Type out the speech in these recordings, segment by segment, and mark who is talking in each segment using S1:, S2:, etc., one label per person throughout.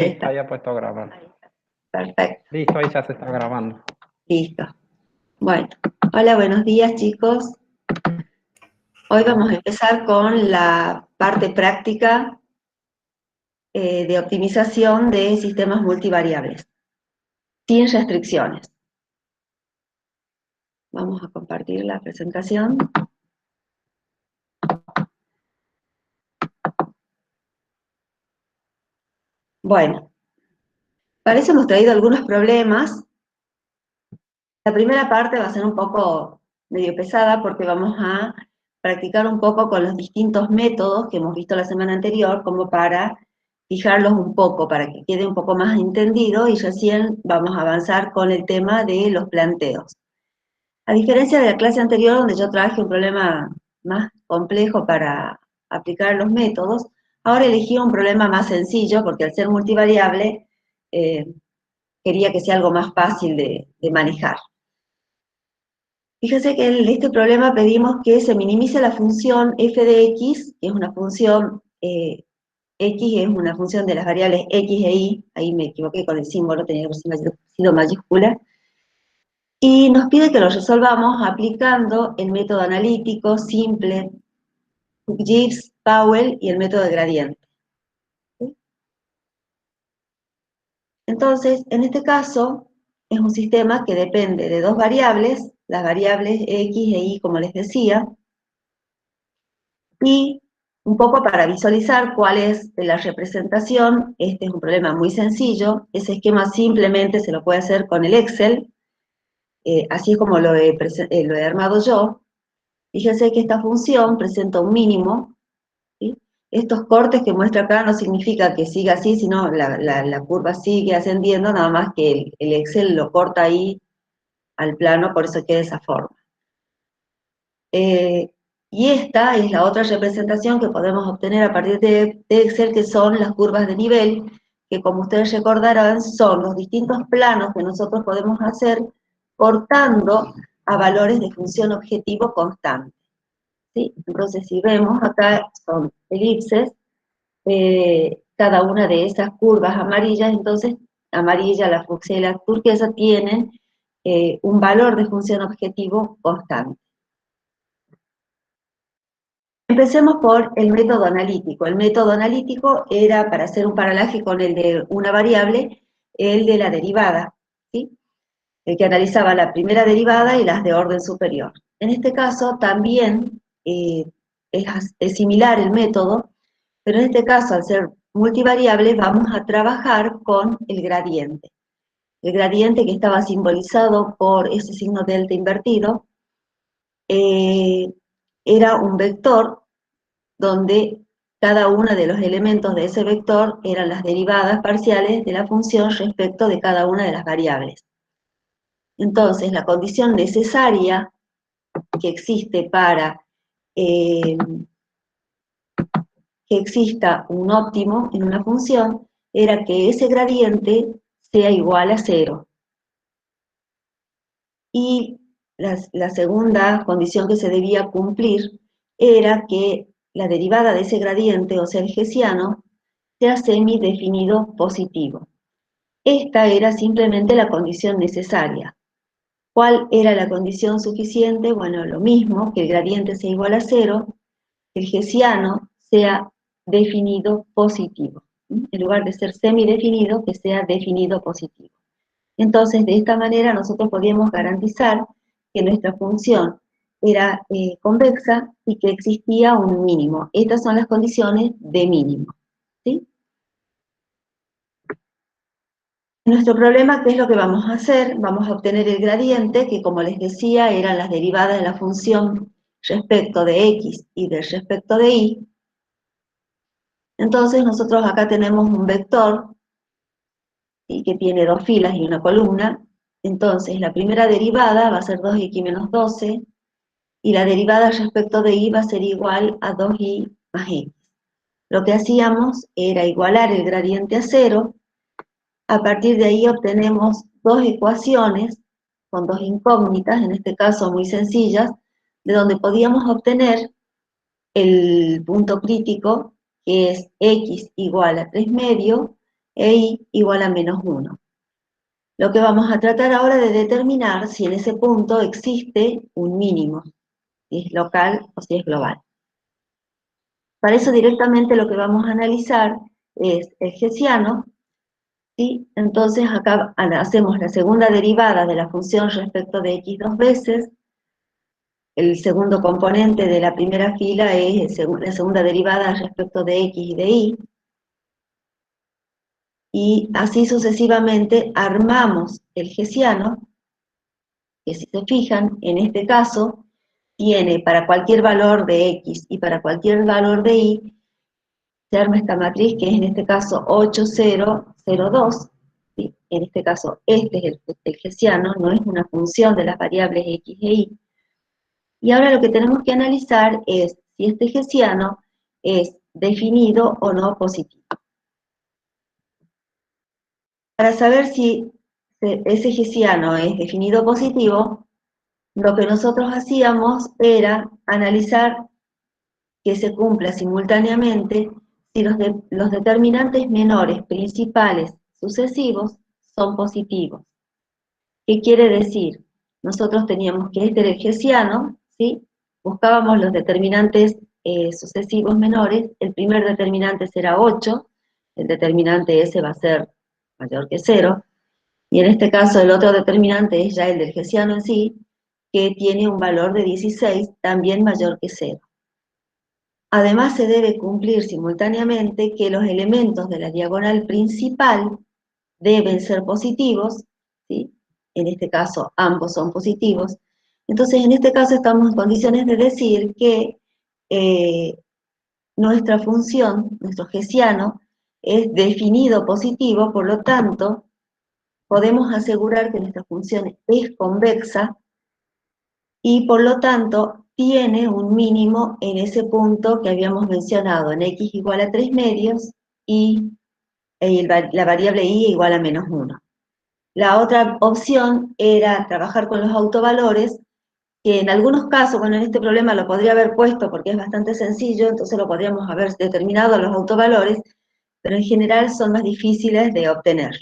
S1: Listo, ya puesto a grabar.
S2: Ahí está. Perfecto,
S1: Listo, ahí ya se está grabando.
S2: listo. Bueno, hola, buenos días chicos. Hoy vamos a empezar con la parte práctica de optimización de sistemas multivariables, sin restricciones. Vamos a compartir la presentación. Bueno, para eso hemos traído algunos problemas. La primera parte va a ser un poco medio pesada porque vamos a practicar un poco con los distintos métodos que hemos visto la semana anterior, como para fijarlos un poco, para que quede un poco más entendido, y recién vamos a avanzar con el tema de los planteos. A diferencia de la clase anterior, donde yo traje un problema más complejo para aplicar los métodos, ahora elegí un problema más sencillo, porque al ser multivariable, quería que sea algo más fácil de manejar. Fíjense que en este problema pedimos que se minimice la función f de x, que es una función, x es una función de las variables x e y, ahí me equivoqué con el símbolo, tenía que haber sido mayúscula, y nos pide que lo resolvamos aplicando el método analítico simple, Gibbs, Powell y el método de gradiente. ¿Sí? Entonces, en este caso, es un sistema que depende de dos variables, las variables x e y, como les decía, y un poco para visualizar cuál es la representación. Este es un problema muy sencillo, ese esquema simplemente se lo puede hacer con el Excel, así es como lo he armado yo. Fíjense que esta función presenta un mínimo, ¿sí? Estos cortes que muestra acá no significa que siga así, sino la curva sigue ascendiendo, nada más que el Excel lo corta ahí al plano, por eso queda de esa forma. Y esta es la otra representación que podemos obtener a partir de Excel, que son las curvas de nivel, que como ustedes recordarán, son los distintos planos que nosotros podemos hacer cortando a valores de función objetivo constante. ¿Sí? Entonces, si vemos acá, son elipses, cada una de esas curvas amarillas, entonces, amarilla, la fucsia y la turquesa tienen un valor de función objetivo constante. Empecemos por el método analítico. El método analítico era para hacer un paralaje con el de una variable, el de la derivada, ¿sí? El que analizaba la primera derivada y las de orden superior. En este caso también es similar el método, pero en este caso, al ser multivariable, vamos a trabajar con el gradiente. El gradiente, que estaba simbolizado por ese signo delta invertido, era un vector donde cada uno de los elementos de ese vector eran las derivadas parciales de la función respecto de cada una de las variables. Entonces, la condición necesaria que existe para que exista un óptimo en una función era que ese gradiente sea igual a 0. Y la segunda condición que se debía cumplir era que la derivada de ese gradiente, o sea el hessiano, sea semidefinido positivo. Esta era simplemente la condición necesaria. ¿Cuál era la condición suficiente? Bueno, lo mismo, que el gradiente sea igual a 0, que el hessiano sea definido positivo. En lugar de ser semidefinido, que sea definido positivo. Entonces, de esta manera nosotros podíamos garantizar que nuestra función era convexa y que existía un mínimo. Estas son las condiciones de mínimo, ¿sí? En nuestro problema, ¿qué es lo que vamos a hacer? Vamos a obtener el gradiente, que como les decía, eran las derivadas de la función respecto de x y de respecto de y. Entonces nosotros acá tenemos un vector, ¿sí?, que tiene dos filas y una columna. Entonces la primera derivada va a ser 2x menos 12, y la derivada respecto de y va a ser igual a 2y más x. Lo que hacíamos era igualar el gradiente a 0. A partir de ahí obtenemos dos ecuaciones con dos incógnitas, en este caso muy sencillas, de donde podíamos obtener el punto crítico, que es x igual a 3 medios, e y igual a -1. Lo que vamos a tratar ahora de determinar si en ese punto existe un mínimo, si es local o si es global. Para eso directamente lo que vamos a analizar es el hessiano, ¿sí? Entonces acá hacemos la segunda derivada de la función respecto de x dos veces. El segundo componente de la primera fila es la segunda derivada respecto de x y de y. Y así sucesivamente armamos el hessiano, que si se fijan, en este caso, tiene para cualquier valor de x y para cualquier valor de y, se arma esta matriz que es en este caso 8, 0, 0, 2. ¿Sí? En este caso, este es el hessiano, no es una función de las variables x e y. Y ahora lo que tenemos que analizar es si este hessiano es definido o no positivo. Para saber si ese hessiano es definido positivo, lo que nosotros hacíamos era analizar que se cumpla simultáneamente si los determinantes menores, principales, sucesivos, son positivos. ¿Qué quiere decir? Nosotros teníamos que este era el hessiano, ¿sí? Buscábamos los determinantes sucesivos menores, el primer determinante será 8, el determinante ese va a ser mayor que 0, y en este caso el otro determinante es ya el del hessiano en sí, que tiene un valor de 16, también mayor que 0. Además se debe cumplir simultáneamente que los elementos de la diagonal principal deben ser positivos, ¿sí? En este caso ambos son positivos. Entonces en este caso estamos en condiciones de decir que nuestra función, nuestro hessiano, es definido positivo, por lo tanto podemos asegurar que nuestra función es convexa y por lo tanto tiene un mínimo en ese punto que habíamos mencionado, en x igual a 3 medios y la variable y igual a -1. La otra opción era trabajar con los autovalores, que en algunos casos, bueno, en este problema lo podría haber puesto porque es bastante sencillo, entonces lo podríamos haber determinado los autovalores, pero en general son más difíciles de obtener.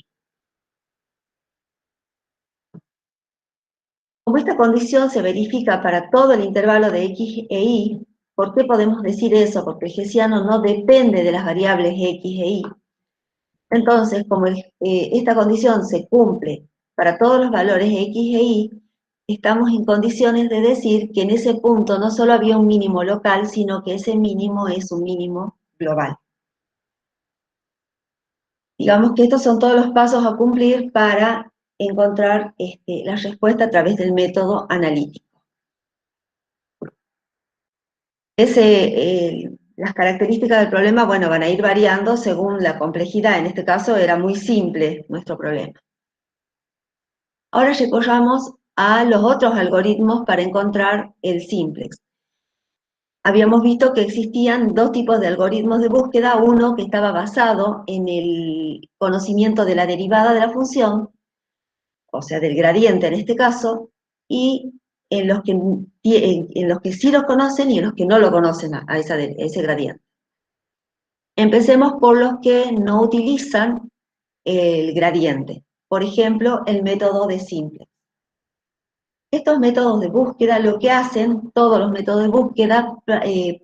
S2: Como esta condición se verifica para todo el intervalo de x e y, ¿por qué podemos decir eso? Porque el hessiano no depende de las variables x e y. Entonces, como esta condición se cumple para todos los valores x e y, estamos en condiciones de decir que en ese punto no solo había un mínimo local, sino que ese mínimo es un mínimo global. Digamos que estos son todos los pasos a cumplir para encontrar la respuesta a través del método analítico. Las características del problema, bueno, van a ir variando según la complejidad. En este caso era muy simple nuestro problema. Ahora recorramos a los otros algoritmos para encontrar el simplex. Habíamos visto que existían dos tipos de algoritmos de búsqueda, uno que estaba basado en el conocimiento de la derivada de la función, o sea, del gradiente en este caso, y en los que sí lo conocen y en los que no lo conocen a ese gradiente. Empecemos por los que no utilizan el gradiente. Por ejemplo, el método de simplex. Estos métodos de búsqueda lo que hacen, todos los métodos de búsqueda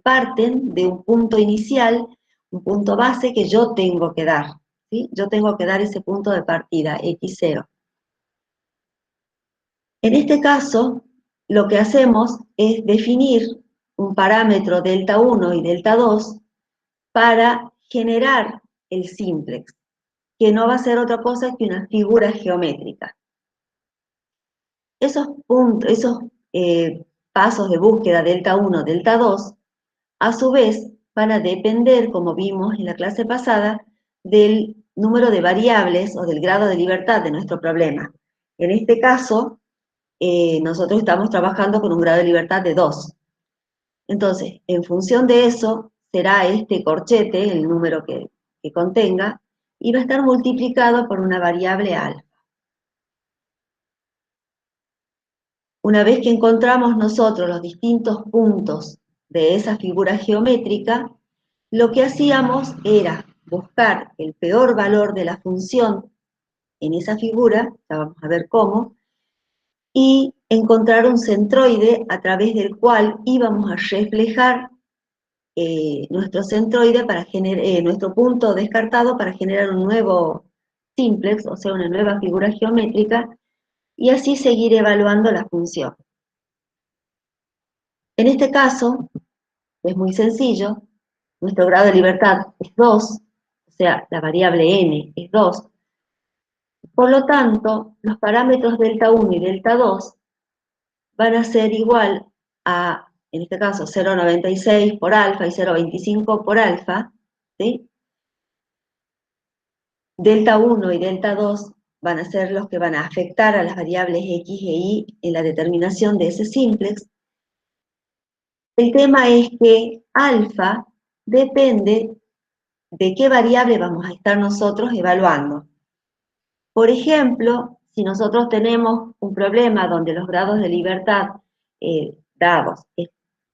S2: parten de un punto inicial, un punto base que yo tengo que dar, ¿sí? Yo tengo que dar ese punto de partida, x0. En este caso, lo que hacemos es definir un parámetro delta 1 y delta 2 para generar el simplex, que no va a ser otra cosa que una figura geométrica. Esos pasos de búsqueda delta 1, delta 2, a su vez van a depender, como vimos en la clase pasada, del número de variables o del grado de libertad de nuestro problema. En este caso, nosotros estamos trabajando con un grado de libertad de 2. Entonces, en función de eso, será este corchete, el número que contenga, y va a estar multiplicado por una variable alfa. Una vez que encontramos nosotros los distintos puntos de esa figura geométrica, lo que hacíamos era buscar el peor valor de la función en esa figura, ya vamos a ver cómo, y encontrar un centroide a través del cual íbamos a reflejar nuestro centroide para nuestro punto descartado para generar un nuevo simplex, o sea, una nueva figura geométrica, y así seguir evaluando la función. En este caso, es muy sencillo, nuestro grado de libertad es 2, o sea, la variable n es 2, por lo tanto, los parámetros delta 1 y delta 2 van a ser igual a, en este caso, 0,96 por alfa y 0,25 por alfa, ¿sí? Delta 1 y delta 2 van a ser los que van a afectar a las variables x e y en la determinación de ese simplex. El tema es que alfa depende de qué variable vamos a estar nosotros evaluando. Por ejemplo, si nosotros tenemos un problema donde los grados de libertad dados,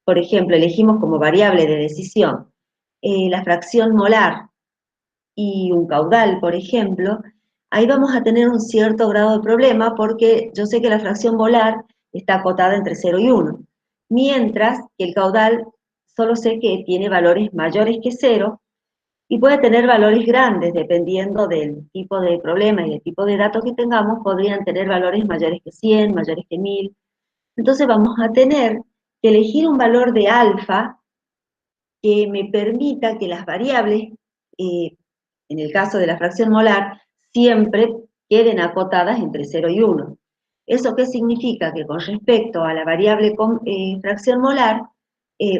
S2: por ejemplo, elegimos como variable de decisión la fracción molar y un caudal, por ejemplo, ahí vamos a tener un cierto grado de problema porque yo sé que la fracción molar está acotada entre 0 y 1, mientras que el caudal solo sé que tiene valores mayores que 0 y puede tener valores grandes, dependiendo del tipo de problema y del tipo de datos que tengamos, podrían tener valores mayores que 100, mayores que 1000. Entonces vamos a tener que elegir un valor de alfa que me permita que las variables, en el caso de la fracción molar, siempre queden acotadas entre 0 y 1. ¿Eso qué significa? Que con respecto a la variable fracción molar,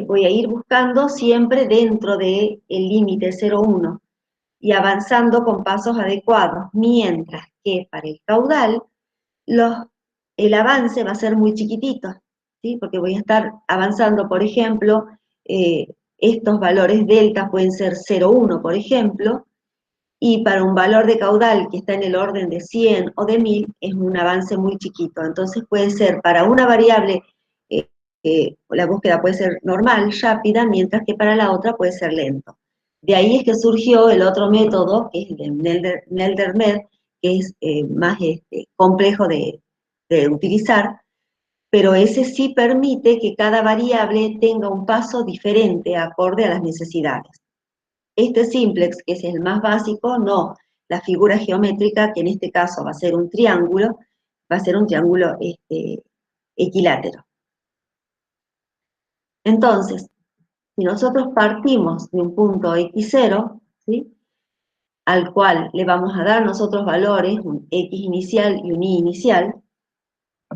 S2: voy a ir buscando siempre dentro del límite 0,1 y avanzando con pasos adecuados, mientras que para el caudal el avance va a ser muy chiquitito, ¿sí? Porque voy a estar avanzando, por ejemplo, estos valores delta pueden ser 0,1, por ejemplo, y para un valor de caudal que está en el orden de 100 o de 1000 es un avance muy chiquito. Entonces puede ser para una variable, la búsqueda puede ser normal, rápida, mientras que para la otra puede ser lento. De ahí es que surgió el otro método, que es el de Nelder-Med, que es más complejo de utilizar, pero ese sí permite que cada variable tenga un paso diferente acorde a las necesidades. Este simplex, que es el más básico, no. La figura geométrica, que en este caso va a ser un triángulo, va a ser un triángulo equilátero. Entonces, si nosotros partimos de un punto x0, ¿sí?, al cual le vamos a dar nosotros valores, un x inicial y un y inicial,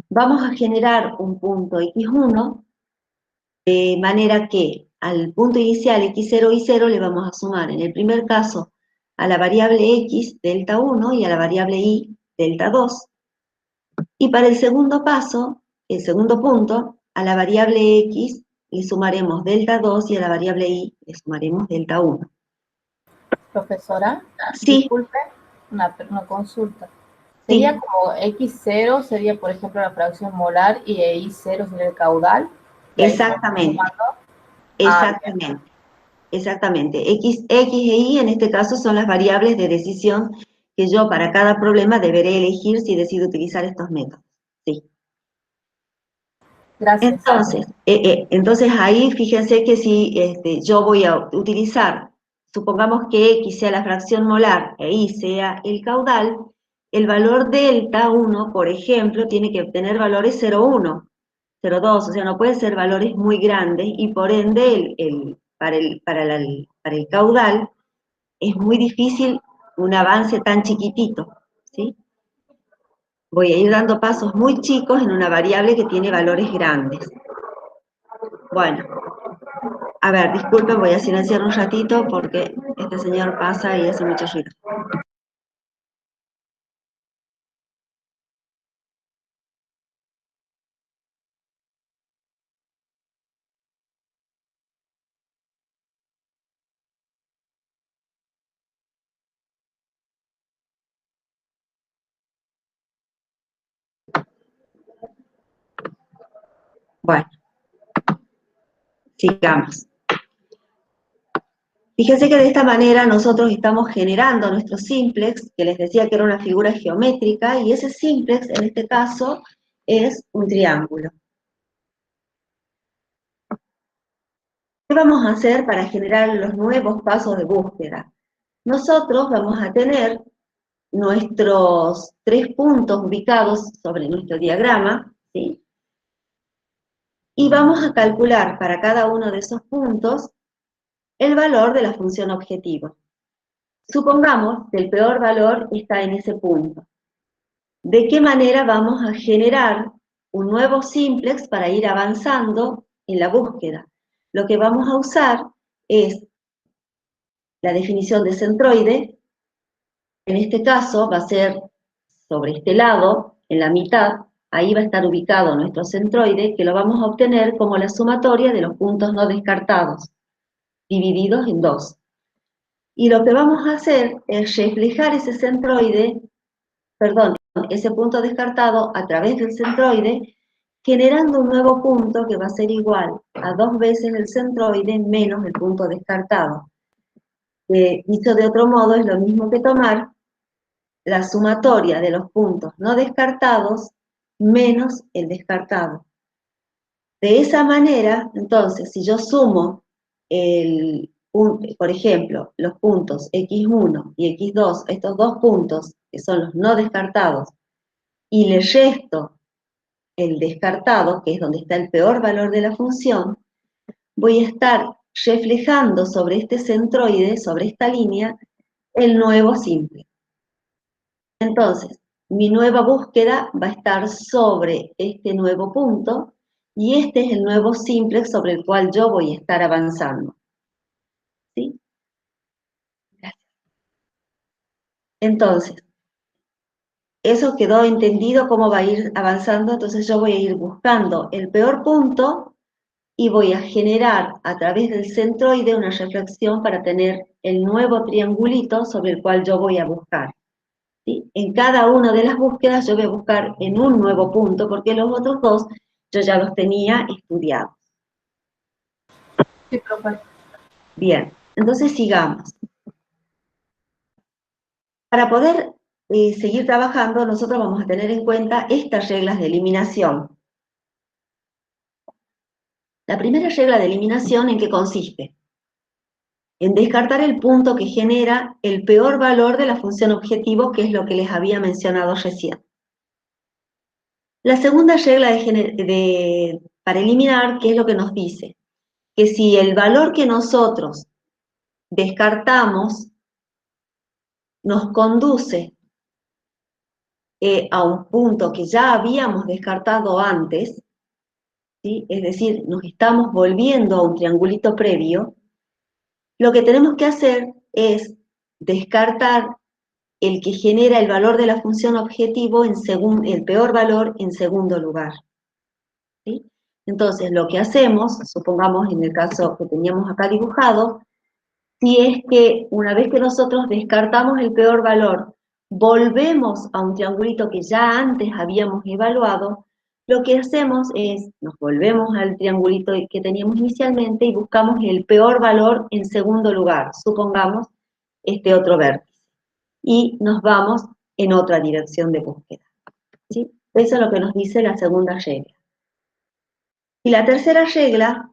S2: vamos a generar un punto x1, de manera que al punto inicial x0 y 0 le vamos a sumar, en el primer caso, a la variable x, delta 1, y a la variable y, delta 2. Y para el segundo paso, el segundo punto, a la variable x le sumaremos delta 2 y a la variable y le sumaremos delta 1.
S3: Profesora,
S2: Sí,
S3: disculpe, una consulta.
S2: sí,
S3: ¿Sería como X0, sería por ejemplo la fracción molar y Y0 sería el caudal? Y ahí se va
S2: exactamente,
S3: sumando. Bien.
S2: exactamente, exactamente. X e y en este caso son las variables de decisión que yo para cada problema deberé elegir si decido utilizar estos métodos. Sí.
S3: Gracias.
S2: Entonces ahí fíjense que si yo voy a utilizar, supongamos que X sea la fracción molar e Y sea el caudal, el valor delta 1, por ejemplo, tiene que obtener valores 0,1, 0,2, o sea, no pueden ser valores muy grandes y por ende para el caudal es muy difícil un avance tan chiquitito, ¿sí? Voy a ir dando pasos muy chicos en una variable que tiene valores grandes. Bueno, a ver, disculpen, voy a silenciar un ratito porque este señor pasa y hace mucho ruido. Bueno, sigamos. Fíjense que de esta manera nosotros estamos generando nuestro simplex, que les decía que era una figura geométrica, y ese simplex, en este caso, es un triángulo. ¿Qué vamos a hacer para generar los nuevos pasos de búsqueda? Nosotros vamos a tener nuestros 3 puntos ubicados sobre nuestro diagrama, ¿sí? Y vamos a calcular para cada uno de esos puntos el valor de la función objetivo. Supongamos que el peor valor está en ese punto. ¿De qué manera vamos a generar un nuevo simplex para ir avanzando en la búsqueda? Lo que vamos a usar es la definición de centroide. En este caso va a ser sobre este lado, en la mitad, ahí va a estar ubicado nuestro centroide, que lo vamos a obtener como la sumatoria de los puntos no descartados, divididos en 2. Y lo que vamos a hacer es reflejar ese centroide, perdón, ese punto descartado a través del centroide, generando un nuevo punto que va a ser igual a 2 veces el centroide menos el punto descartado. Dicho de otro modo, es lo mismo que tomar la sumatoria de los puntos no descartados menos el descartado. De esa manera, entonces, si yo sumo, por ejemplo, los puntos x1 y x2, estos 2 puntos, que son los no descartados, y le resto el descartado, que es donde está el peor valor de la función, voy a estar reflejando sobre este centroide, sobre esta línea, el nuevo simple. Entonces, mi nueva búsqueda va a estar sobre este nuevo punto, y este es el nuevo simplex sobre el cual yo voy a estar avanzando. ¿Sí? Gracias. Entonces, eso quedó entendido cómo va a ir avanzando, entonces yo voy a ir buscando el peor punto y voy a generar a través del centroide una reflexión para tener el nuevo triangulito sobre el cual yo voy a buscar. ¿Sí? En cada una de las búsquedas yo voy a buscar en un nuevo punto, porque los otros 2 yo ya los tenía estudiados.
S3: Sí, profe.
S2: Bien, entonces sigamos. Para poder seguir trabajando, nosotros vamos a tener en cuenta estas reglas de eliminación. La primera regla de eliminación, ¿en qué consiste? En descartar el punto que genera el peor valor de la función objetivo, que es lo que les había mencionado recién. La segunda regla para eliminar, ¿qué es lo que nos dice? Que si el valor que nosotros descartamos nos conduce a un punto que ya habíamos descartado antes, ¿sí? Es decir, nos estamos volviendo a un triangulito previo, lo que tenemos que hacer es descartar el que genera el valor de la función objetivo el peor valor en segundo lugar. ¿Sí? Entonces, lo que hacemos, supongamos en el caso que teníamos acá dibujado, si es que una vez que nosotros descartamos el peor valor, volvemos a un triangulito que ya antes habíamos evaluado, lo que hacemos es, nos volvemos al triangulito que teníamos inicialmente y buscamos el peor valor en segundo lugar, supongamos este otro vértice, y nos vamos en otra dirección de búsqueda. ¿Sí? Eso es lo que nos dice la segunda regla. Y la tercera regla,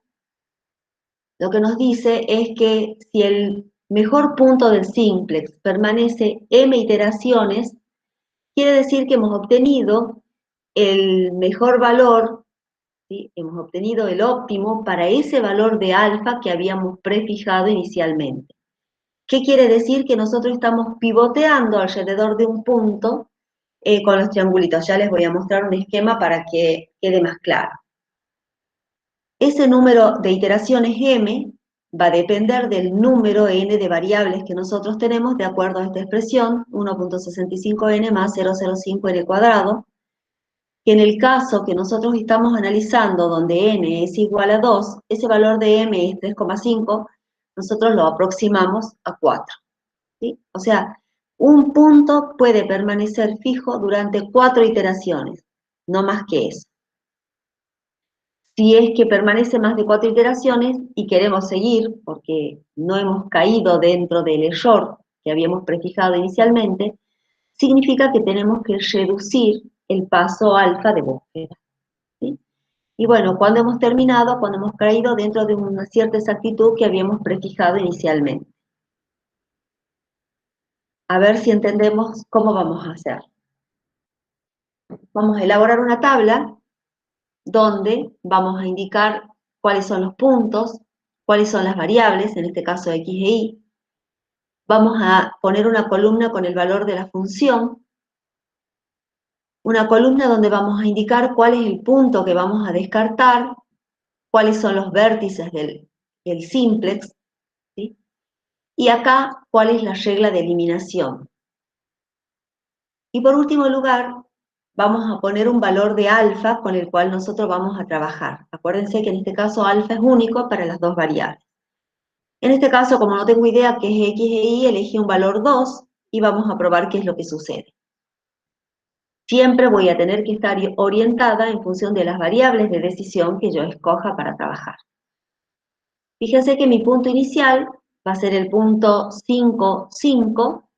S2: lo que nos dice es que si el mejor punto del simplex permanece m iteraciones, quiere decir que hemos obtenido el mejor valor, ¿sí? Hemos obtenido el óptimo para ese valor de alfa que habíamos prefijado inicialmente. ¿Qué quiere decir? Que nosotros estamos pivoteando alrededor de un punto con los triangulitos. Ya les voy a mostrar un esquema para que quede más claro. Ese número de iteraciones m va a depender del número n de variables que nosotros tenemos de acuerdo a esta expresión, 1.65n más 0,05n cuadrado, que en el caso que nosotros estamos analizando, donde n es igual a 2, ese valor de m es 3,5, nosotros lo aproximamos a 4. ¿Sí? O sea, un punto puede permanecer fijo durante 4 iteraciones, no más que eso. Si es que permanece más de 4 iteraciones y queremos seguir, porque no hemos caído dentro del error que habíamos prefijado inicialmente, significa que tenemos que reducir el paso alfa de búsqueda, ¿sí? Y bueno, cuando hemos terminado, cuando hemos caído dentro de una cierta exactitud que habíamos prefijado inicialmente. A ver si entendemos cómo vamos a hacer. Vamos a elaborar una tabla donde vamos a indicar cuáles son los puntos, cuáles son las variables, en este caso x e y. Vamos a poner una columna con el valor de la función, una columna donde vamos a indicar cuál es el punto que vamos a descartar, cuáles son los vértices del simplex, ¿sí? Y acá cuál es la regla de eliminación. Y por último lugar, vamos a poner un valor de alfa con el cual nosotros vamos a trabajar. Acuérdense que en este caso alfa es único para las dos variables. En este caso, como no tengo idea qué es x e y, elegí un valor 2 y vamos a probar qué es lo que sucede. Siempre voy a tener que estar orientada en función de las variables de decisión que yo escoja para trabajar. Fíjense que mi punto inicial va a ser el punto 5, 5,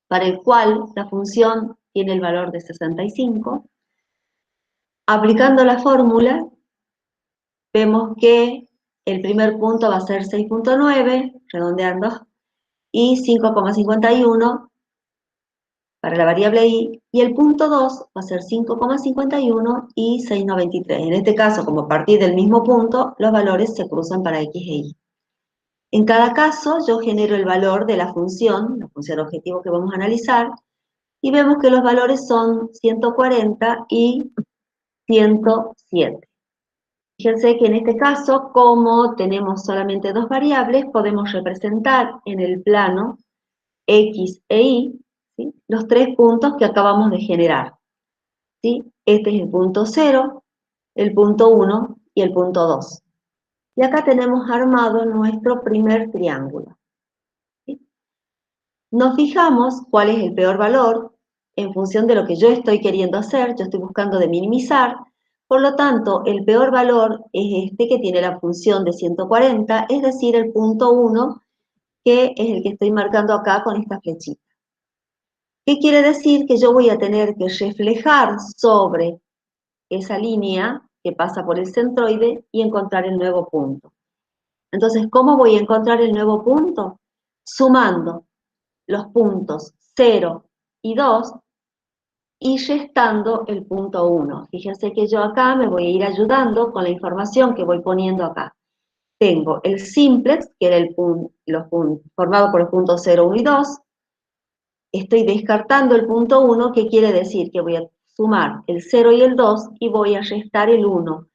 S2: para el cual la función tiene el valor de 65. Aplicando la fórmula, vemos que el primer punto va a ser 6.9, redondeando, y 5,51 para la variable y el punto 2 va a ser 5,51 y 6,93. En este caso, como a partir del mismo punto, los valores se cruzan para x e y. En cada caso, yo genero el valor de la función objetivo que vamos a analizar, y vemos que los valores son 140 y 107. Fíjense que en este caso, como tenemos solamente dos variables, podemos representar en el plano x e y, ¿sí?, los tres puntos que acabamos de generar, ¿sí? Este es el punto 0, el punto 1 y el punto 2. Y acá tenemos armado nuestro primer triángulo, ¿sí? Nos fijamos cuál es el peor valor en función de lo que yo estoy queriendo hacer. Yo estoy buscando de minimizar. Por lo tanto, el peor valor es este que tiene la función de 140, es decir, el punto 1, que es el que estoy marcando acá con esta flechita. ¿Qué quiere decir? Que yo voy a tener que reflejar sobre esa línea que pasa por el centroide y encontrar el nuevo punto. Entonces, ¿cómo voy a encontrar el nuevo punto? Sumando los puntos 0 y 2 y restando el punto 1. Fíjense que yo acá me voy a ir ayudando con la información que voy poniendo acá. Tengo el simplex, que era formado por los puntos 0, 1 y 2. Estoy descartando el punto 1, que quiere decir que voy a sumar el 0 y el 2 y voy a restar el 1.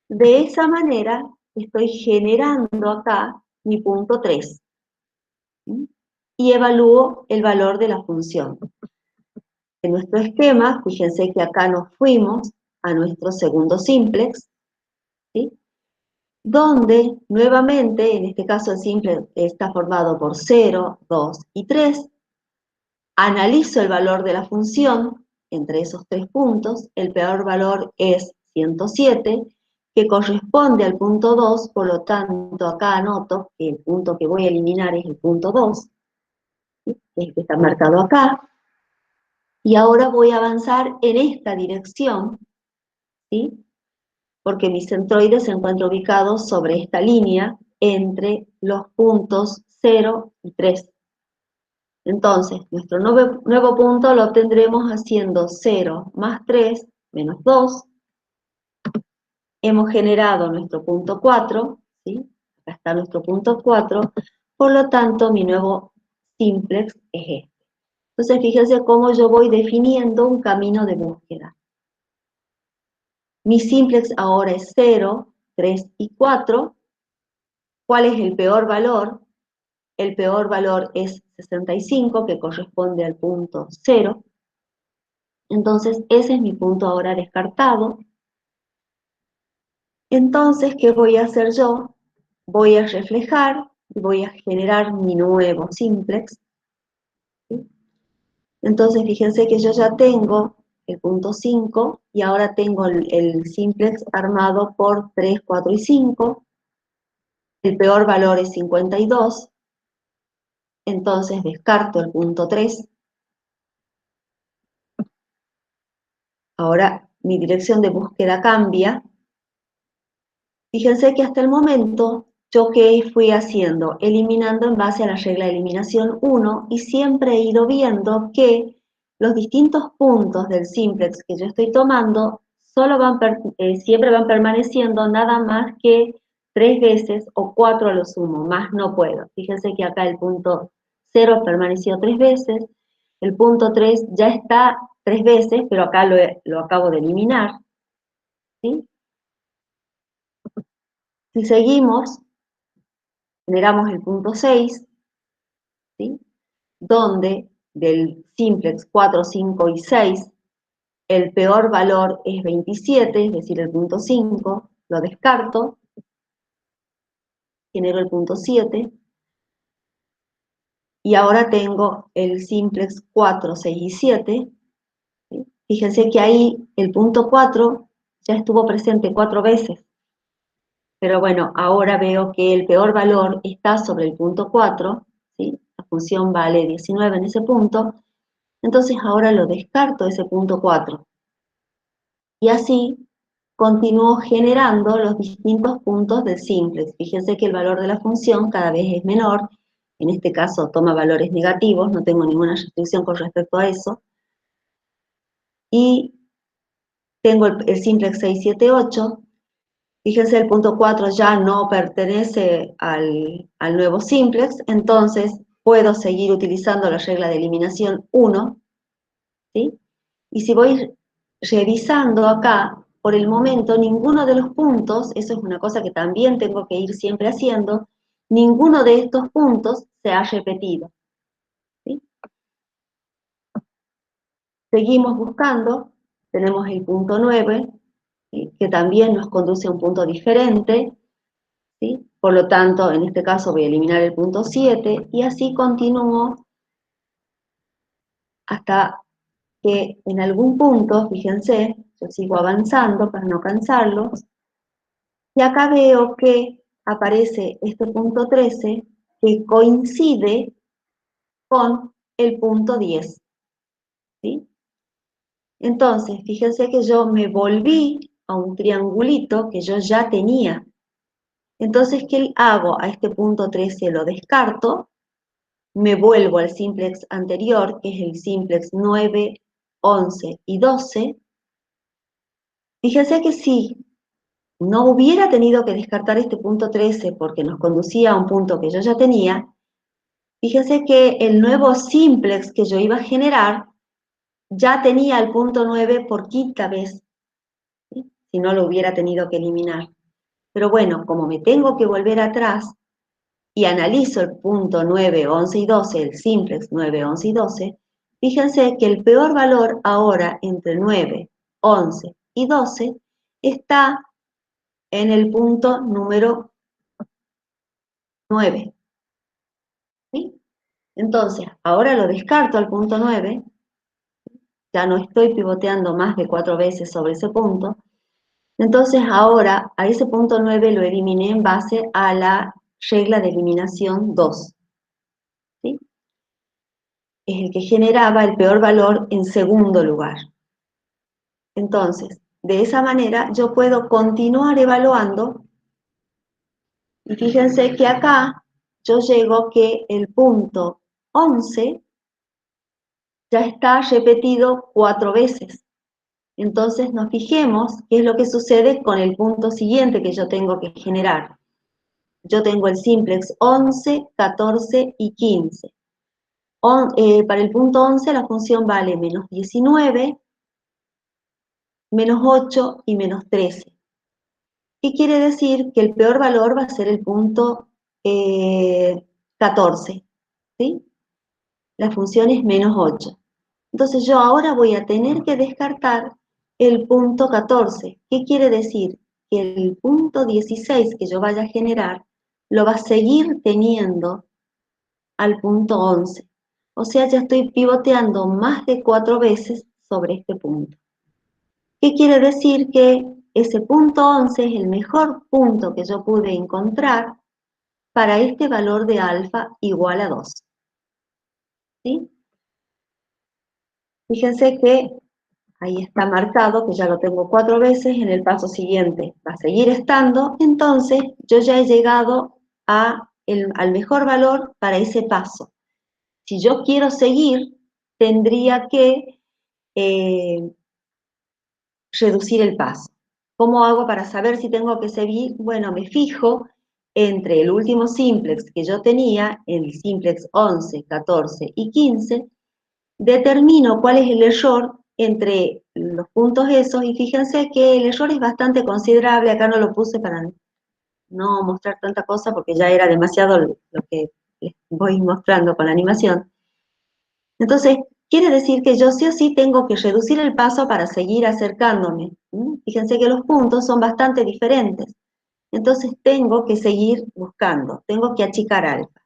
S2: De esa manera estoy generando acá mi punto 3. Y evalúo el valor de la función. En nuestro esquema, fíjense que acá nos fuimos a nuestro segundo simplex, ¿sí?, donde nuevamente, en este caso el simplex está formado por 0, 2 y 3. Analizo el valor de la función entre esos tres puntos. El peor valor es 107, que corresponde al punto 2, por lo tanto acá anoto que el punto que voy a eliminar es el punto 2, ¿sí?, el que está marcado acá. Y ahora voy a avanzar en esta dirección, ¿sí?, porque mi centroide se encuentra ubicado sobre esta línea entre los puntos 0 y 3. Entonces, nuestro nuevo punto lo obtendremos haciendo 0 más 3 menos 2. Hemos generado nuestro punto 4, ¿sí? Acá está nuestro punto 4, por lo tanto mi nuevo simplex es este. Entonces, fíjense cómo yo voy definiendo un camino de búsqueda. Mi simplex ahora es 0, 3 y 4. ¿Cuál es el peor valor? El peor valor es 65, que corresponde al punto 0. Entonces, ese es mi punto ahora descartado. Entonces, ¿qué voy a hacer yo? Voy a reflejar y voy a generar mi nuevo simplex, ¿sí? Entonces, fíjense que yo ya tengo el punto 5, y ahora tengo el simplex armado por 3, 4 y 5. El peor valor es 52, entonces descarto el punto 3. Ahora mi dirección de búsqueda cambia. Fíjense que hasta el momento, ¿yo qué fui haciendo? Eliminando en base a la regla de eliminación 1, y siempre he ido viendo que los distintos puntos del simplex que yo estoy tomando siempre van permaneciendo nada más que 3 veces o 4 a lo sumo, más no puedo. Fíjense que acá el punto 0 permaneció 3 veces, el punto 3 ya está 3 veces, pero acá lo acabo de eliminar, ¿sí? Si seguimos, generamos el punto 6, ¿sí? Donde del simplex 4, 5 y 6, el peor valor es 27, es decir, el punto 5, lo descarto, genero el punto 7, y ahora tengo el simplex 4, 6 y 7, ¿sí? Fíjense que ahí el punto 4 ya estuvo presente 4 veces, pero bueno, ahora veo que el peor valor está sobre el punto 4, ¿sí? La función vale 19 en ese punto, entonces ahora lo descarto ese punto 4. Y así continúo generando los distintos puntos del simplex. Fíjense que el valor de la función cada vez es menor, en este caso toma valores negativos, no tengo ninguna restricción con respecto a eso. Y tengo el simplex 6, 7, 8. Fíjense, el punto 4 ya no pertenece al nuevo simplex, entonces puedo seguir utilizando la regla de eliminación 1, ¿sí? Y si voy revisando acá, por el momento ninguno de los puntos, eso es una cosa que también tengo que ir siempre haciendo, ninguno de estos puntos se ha repetido, ¿sí? Seguimos buscando, tenemos el punto 9, ¿sí? Que también nos conduce a un punto diferente, ¿sí? Por lo tanto, en este caso voy a eliminar el punto 7, y así continúo hasta que en algún punto, fíjense, yo sigo avanzando para no cansarlos, y acá veo que aparece este punto 13 que coincide con el punto 10, ¿sí? Entonces, fíjense que yo me volví a un triangulito que yo ya tenía. Entonces, ¿qué hago? A este punto 13 lo descarto, me vuelvo al simplex anterior, que es el simplex 9, 11 y 12. Fíjense que si no hubiera tenido que descartar este punto 13 porque nos conducía a un punto que yo ya tenía, fíjense que el nuevo simplex que yo iba a generar ya tenía el punto 9 por quinta vez, ¿sí? Si no lo hubiera tenido que eliminar. Pero bueno, como me tengo que volver atrás y analizo el punto 9, 11 y 12, el simplex 9, 11 y 12, fíjense que el peor valor ahora entre 9, 11 y 12 está en el punto número 9, ¿sí? Entonces, ahora lo descarto al punto 9, ya no estoy pivoteando más de 4 veces sobre ese punto, entonces ahora a ese punto 9 lo eliminé en base a la regla de eliminación 2, ¿sí? Es el que generaba el peor valor en segundo lugar. Entonces, de esa manera yo puedo continuar evaluando, y fíjense que acá yo llego que el punto 11 ya está repetido 4 veces. Entonces nos fijemos qué es lo que sucede con el punto siguiente que yo tengo que generar. Yo tengo el simplex 11, 14 y 15. Para el punto 11 la función vale menos 19, menos 8 y menos 13. ¿Qué quiere decir? Que el peor valor va a ser el punto 14, ¿sí? La función es menos 8. Entonces yo ahora voy a tener que descartar el punto 14. ¿Qué quiere decir? Que el punto 16 que yo vaya a generar lo va a seguir teniendo al punto 11. O sea, ya estoy pivoteando más de 4 veces sobre este punto. ¿Qué quiere decir? Que ese punto 11 es el mejor punto que yo pude encontrar para este valor de alfa igual a 2. ¿Sí? Fíjense que ahí está marcado, que ya lo tengo 4 veces, en el paso siguiente va a seguir estando, entonces yo ya he llegado al mejor valor para ese paso. Si yo quiero seguir, tendría que reducir el paso. ¿Cómo hago para saber si tengo que seguir? Bueno, me fijo entre el último simplex que yo tenía, el simplex 11, 14 y 15, determino cuál es el error entre los puntos esos, y fíjense que el error es bastante considerable. Acá no lo puse para no mostrar tanta cosa porque ya era demasiado lo que les voy mostrando con la animación. Entonces, quiere decir que yo sí o sí tengo que reducir el paso para seguir acercándome. Fíjense que los puntos son bastante diferentes. Entonces tengo que seguir buscando, tengo que achicar alfa.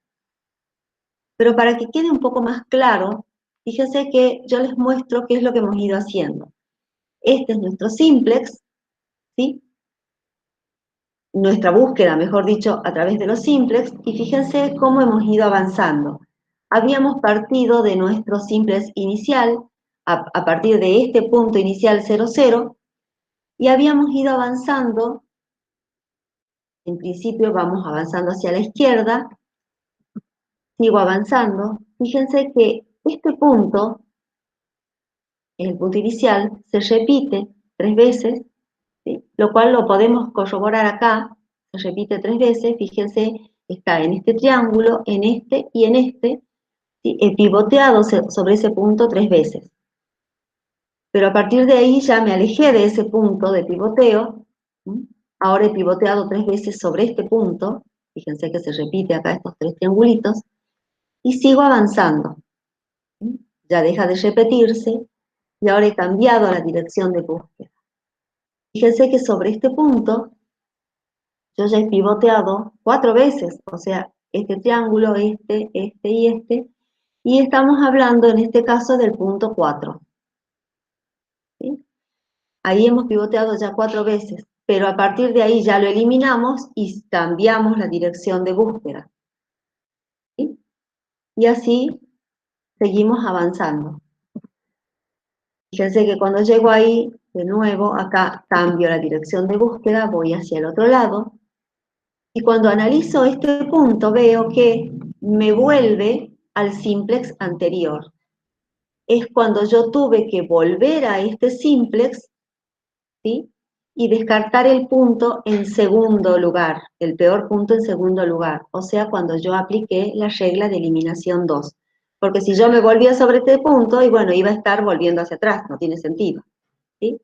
S2: Pero para que quede un poco más claro, fíjense que yo les muestro qué es lo que hemos ido haciendo. Este es nuestro simplex, ¿sí? Nuestra búsqueda, mejor dicho, a través de los simplex, y fíjense cómo hemos ido avanzando. Habíamos partido de nuestro simplex inicial, a partir de este punto inicial 0, 0, y habíamos ido avanzando. En principio vamos avanzando hacia la izquierda, sigo avanzando. Fíjense que este punto, el punto inicial, se repite 3 veces, ¿sí? Lo cual lo podemos corroborar acá, se repite 3 veces, fíjense, está en este triángulo, en este y en este, ¿sí? He pivoteado sobre ese punto 3 veces. Pero a partir de ahí ya me alejé de ese punto de pivoteo, ¿sí? Ahora he pivoteado 3 veces sobre este punto, fíjense que se repite acá estos 3 triangulitos, y sigo avanzando. ¿Sí? Ya deja de repetirse, y ahora he cambiado la dirección de búsqueda. Fíjense que sobre este punto yo ya he pivoteado 4 veces, o sea, este triángulo, este y estamos hablando en este caso del punto 4. ¿Sí? Ahí hemos pivoteado ya 4 veces, pero a partir de ahí ya lo eliminamos y cambiamos la dirección de búsqueda. ¿Sí? Y así seguimos avanzando. Fíjense que cuando llego ahí, de nuevo, acá cambio la dirección de búsqueda, voy hacia el otro lado, y cuando analizo este punto veo que me vuelve al simplex anterior. Es cuando yo tuve que volver a este simplex, ¿sí? Y descartar el punto en segundo lugar, el peor punto en segundo lugar, o sea, cuando yo apliqué la regla de eliminación 2. Porque si yo me volvía sobre este punto, y bueno, iba a estar volviendo hacia atrás, no tiene sentido, ¿sí?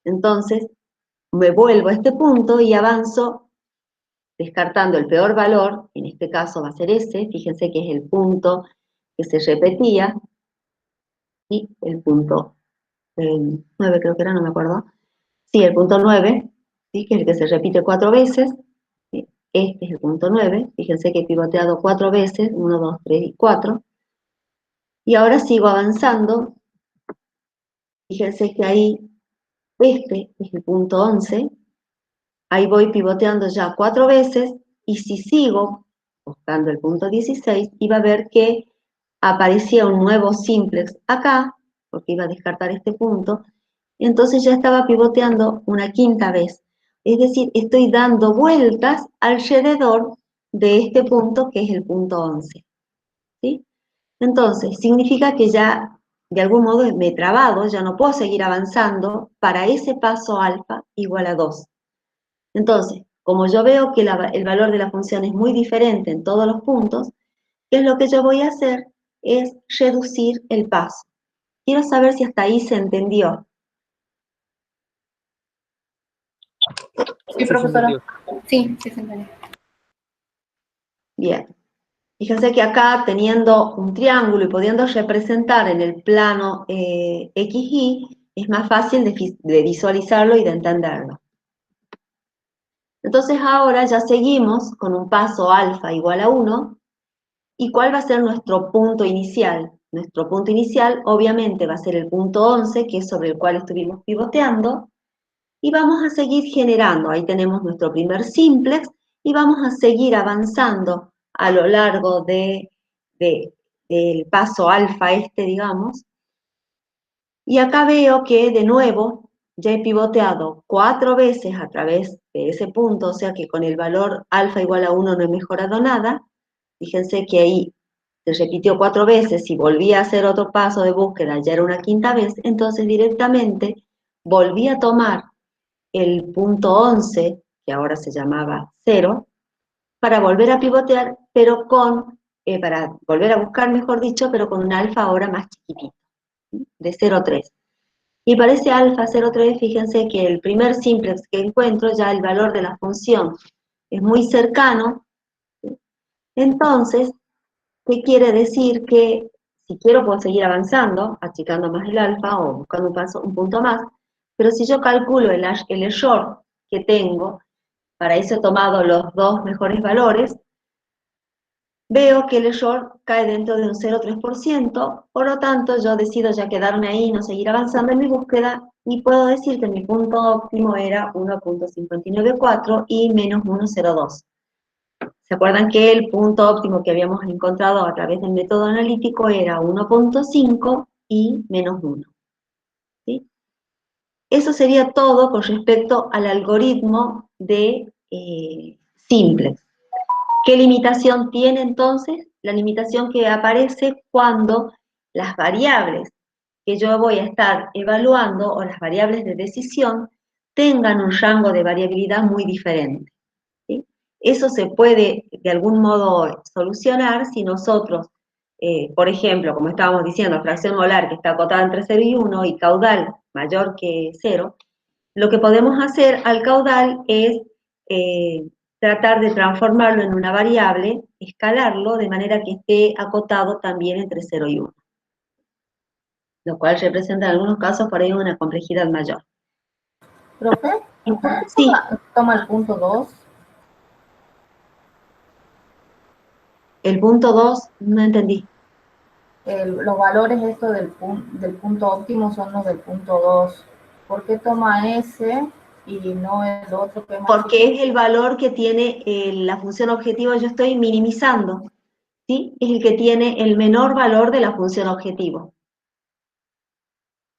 S2: Entonces, me vuelvo a este punto y avanzo descartando el peor valor, en este caso va a ser ese, fíjense que es el punto que se repetía, y el punto 9 creo que era, no me acuerdo, sí, el punto 9, ¿sí? Que es el que se repite 4 veces, ¿sí? Este es el punto 9, fíjense que he pivoteado 4 veces, 1, 2, 3 y 4, y ahora sigo avanzando, fíjense que ahí, este es el punto 11, ahí voy pivoteando ya 4 veces, y si sigo buscando el punto 16, iba a ver que aparecía un nuevo simplex acá, porque iba a descartar este punto, entonces ya estaba pivoteando una 5ª vez. Es decir, estoy dando vueltas alrededor de este punto, que es el punto 11. ¿Sí? Entonces, significa que ya de algún modo me he trabado, ya no puedo seguir avanzando para ese paso alfa igual a 2. Entonces, como yo veo que el valor de la función es muy diferente en todos los puntos, ¿qué es lo que yo voy a hacer? Es reducir el paso. Quiero saber si hasta ahí se entendió.
S3: Sí, profesora. Sí, sí, se entendió.
S2: Bien. Fíjense que acá, teniendo un triángulo y pudiendo representar en el plano XY, es más fácil de visualizarlo y de entenderlo. Entonces ahora ya seguimos con un paso alfa igual a 1. ¿Y cuál va a ser nuestro punto inicial? nuestro punto inicial obviamente va a ser el punto 11, que es sobre el cual estuvimos pivoteando, y vamos a seguir generando. Ahí tenemos nuestro primer simplex, y vamos a seguir avanzando a lo largo del paso alfa digamos. Y acá veo que, de nuevo, ya he pivoteado 4 veces a través de ese punto, o sea que con el valor alfa igual a 1 no he mejorado nada. Fíjense que ahí se repitió 4 veces, y volví a hacer otro paso de búsqueda, ya era una quinta vez, entonces directamente volví a tomar el punto 11, que ahora se llamaba 0, para volver a pivotear, pero para volver a buscar, mejor dicho, pero con un alfa ahora más chiquitito, de 0,3. Y para ese alfa 0,3, fíjense que el primer simplex que encuentro, ya el valor de la función es muy cercano. Entonces, ¿qué quiere decir? Que si quiero puedo seguir avanzando, achicando más el alfa o buscando un punto más, pero si yo calculo el error que tengo, para eso he tomado los dos mejores valores, veo que el error cae dentro de un 0,3%, por lo tanto yo decido ya quedarme ahí, no seguir avanzando en mi búsqueda, y puedo decir que mi punto óptimo era 1,594 y menos 1,02. ¿Se acuerdan que el punto óptimo que habíamos encontrado a través del método analítico era 1,5 y menos 1? ¿Sí? Eso sería todo con respecto al algoritmo de simplex. ¿Qué limitación tiene entonces? La limitación que aparece cuando las variables que yo voy a estar evaluando, o las variables de decisión, tengan un rango de variabilidad muy diferente. ¿Sí? Eso se puede de algún modo solucionar si nosotros, por ejemplo, como estábamos diciendo, fracción molar que está acotada entre 0 y 1 y caudal mayor que 0, lo que podemos hacer al caudal es tratar de transformarlo en una variable, escalarlo de manera que esté acotado también entre 0 y 1, lo cual representa en algunos casos por ahí una complejidad mayor.
S3: Profe, ¿por qué
S2: Sí.
S3: toma el punto 2?
S2: El punto 2, no entendí.
S3: Los valores estos del punto óptimo son los del punto 2. ¿Por qué toma ese y no el otro que es más
S2: Porque
S3: chiquito?
S2: es el valor que tiene la función objetivo. Yo estoy minimizando, ¿sí? Es el que tiene el menor valor de la función objetivo,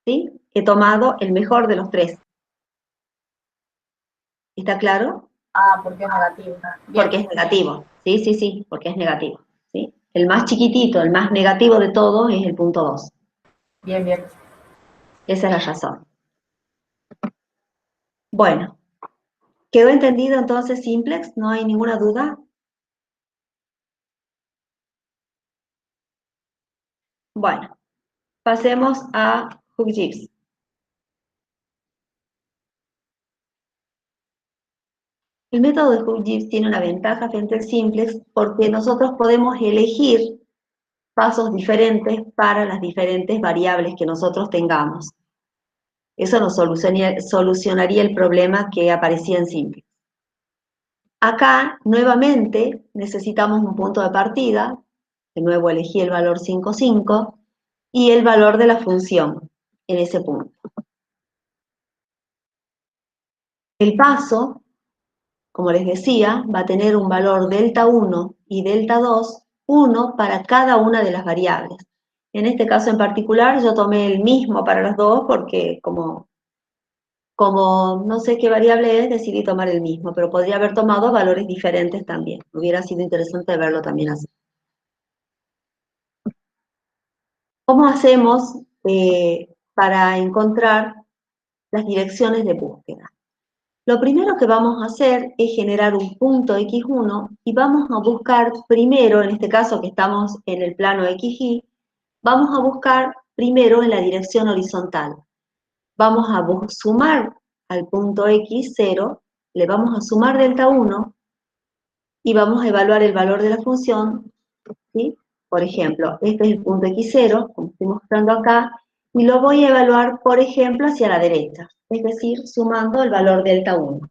S2: ¿sí? He tomado el mejor de los tres. ¿Está claro?
S3: Ah, porque es negativo. Bien.
S2: Porque es negativo. Sí, sí, sí, porque es negativo. ¿Sí? El más chiquitito, el más negativo de todos es el punto 2.
S3: Bien, bien.
S2: Esa es la razón. Bueno, ¿quedó entendido entonces simplex? ¿No hay ninguna duda? Bueno, pasemos a HookGIS. El método de HookGIS tiene una ventaja frente al simplex porque nosotros podemos elegir pasos diferentes para las diferentes variables que nosotros tengamos. Eso nos solucionaría el problema que aparecía en simplex. Acá, nuevamente, necesitamos un punto de partida. De nuevo elegí el valor 5,5 y el valor de la función en ese punto. El paso, como les decía, va a tener un valor delta 1 y delta 2, 1 para cada una de las variables. En este caso en particular yo tomé el mismo para las dos porque como no sé qué variable es, decidí tomar el mismo, pero podría haber tomado valores diferentes también. Hubiera sido interesante verlo también así. ¿Cómo hacemos para encontrar las direcciones de búsqueda? Lo primero que vamos a hacer es generar un punto X1 y vamos a buscar primero, en este caso que estamos en el plano XY, vamos a buscar primero en la dirección horizontal. Vamos a sumar al punto X0, le vamos a sumar delta 1 y vamos a evaluar el valor de la función, ¿sí? Por ejemplo, este es el punto X0, como estoy mostrando acá, y lo voy a evaluar, por ejemplo, hacia la derecha, es decir, sumando el valor delta 1.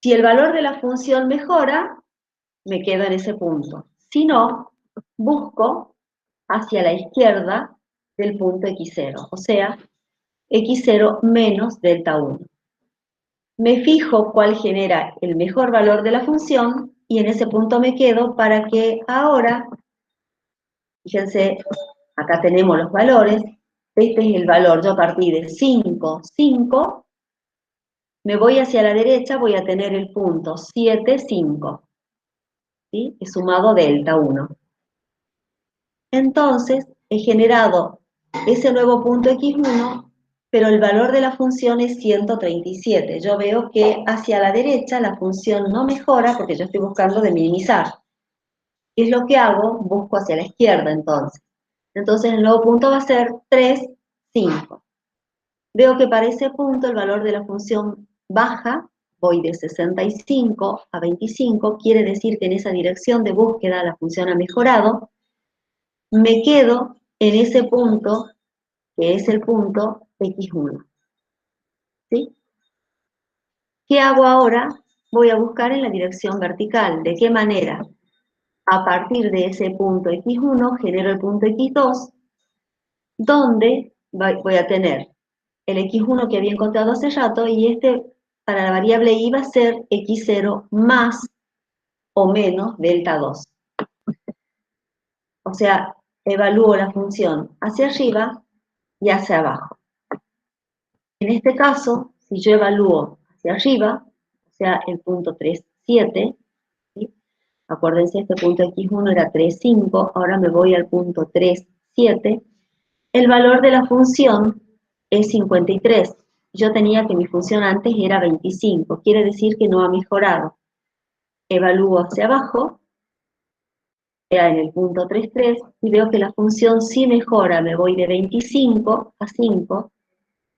S2: Si el valor de la función mejora, me quedo en ese punto. Si no, busco hacia la izquierda del punto x0, o sea, x0 menos delta 1. Me fijo cuál genera el mejor valor de la función y en ese punto me quedo para que ahora, fíjense, acá tenemos los valores, este es el valor, yo a partir de 5, 5, me voy hacia la derecha, voy a tener el punto 7, 5, ¿sí? He sumado delta 1. Entonces, he generado ese nuevo punto x1, pero el valor de la función es 137. Yo veo que hacia la derecha la función no mejora porque yo estoy buscando de minimizar. ¿Qué es lo que hago? Busco hacia la izquierda entonces. Entonces el nuevo punto va a ser 3, 5. Veo que para ese punto el valor de la función baja, voy de 65 a 25, quiere decir que en esa dirección de búsqueda la función ha mejorado. Me quedo en ese punto, que es el punto x1. ¿Sí? ¿Qué hago ahora? Voy a buscar en la dirección vertical. ¿De qué manera? A partir de ese punto x1 genero el punto x2, donde voy a tener el x1 que había encontrado hace rato, y este para la variable y va a ser x0 más o menos delta 2. O sea, evalúo la función hacia arriba y hacia abajo. En este caso, si yo evalúo hacia arriba, o sea, el punto 3, 7, ¿sí? Acuérdense, este punto x1 era 3, 5, ahora me voy al punto 3, 7, el valor de la función es 53. Yo tenía que mi función antes era 25, quiere decir que no ha mejorado. Evalúo hacia abajo, ya en el punto 3, 3, y veo que la función sí mejora, me voy de 25 a 5,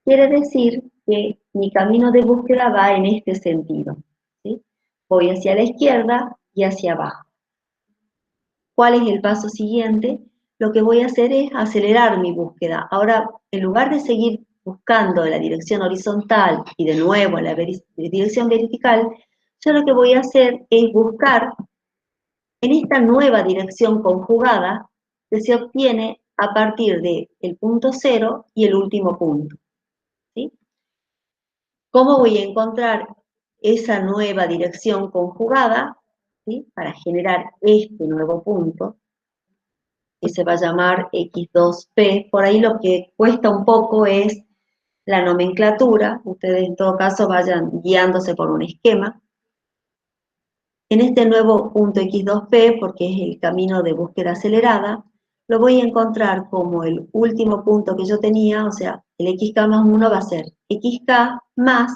S2: quiere decir que mi camino de búsqueda va en este sentido, ¿sí? Voy hacia la izquierda y hacia abajo. ¿Cuál es el paso siguiente? Lo que voy a hacer es acelerar mi búsqueda. Ahora, en lugar de seguir buscando en la dirección horizontal y de nuevo en la dirección vertical, yo lo que voy a hacer es buscar en esta nueva dirección conjugada que se obtiene a partir del punto 0 y el último punto, ¿sí? ¿Cómo voy a encontrar esa nueva dirección conjugada, ¿sí? Para generar este nuevo punto, que se va a llamar x2p. Por ahí lo que cuesta un poco es la nomenclatura. Ustedes en todo caso vayan guiándose por un esquema. En este nuevo punto x2p, porque es el camino de búsqueda acelerada, lo voy a encontrar como el último punto que yo tenía, o sea, el xk más 1 va a ser xk más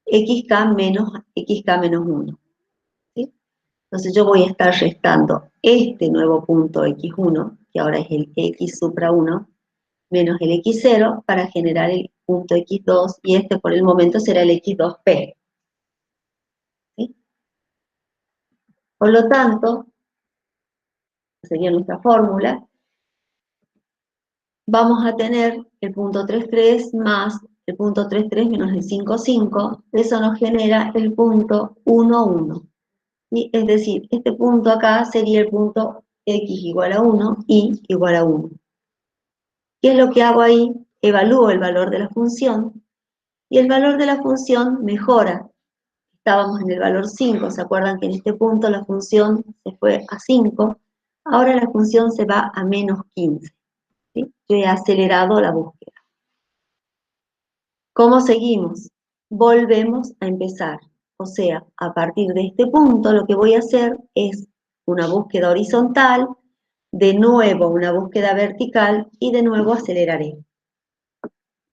S2: xk menos 1. ¿Sí? Entonces yo voy a estar restando este nuevo punto x1, que ahora es el x supra 1, menos el x0 para generar el punto x2, y este por el momento será el x2p. ¿Sí? Por lo tanto, sería nuestra fórmula, vamos a tener el punto 3,3 más el punto 3,3 menos el 5,5, eso nos genera el punto 1,1. ¿Sí? Es decir, este punto acá sería el punto x igual a 1, y igual a 1. ¿Qué es lo que hago ahí? Evalúo el valor de la función, y el valor de la función mejora. Estábamos en el valor 5, ¿se acuerdan que en este punto la función se fue a 5? Ahora la función se va a menos 15. ¿Sí? Yo he acelerado la búsqueda. ¿Cómo seguimos? Volvemos a empezar. O sea, a partir de este punto lo que voy a hacer es una búsqueda horizontal, de nuevo una búsqueda vertical y de nuevo aceleraré.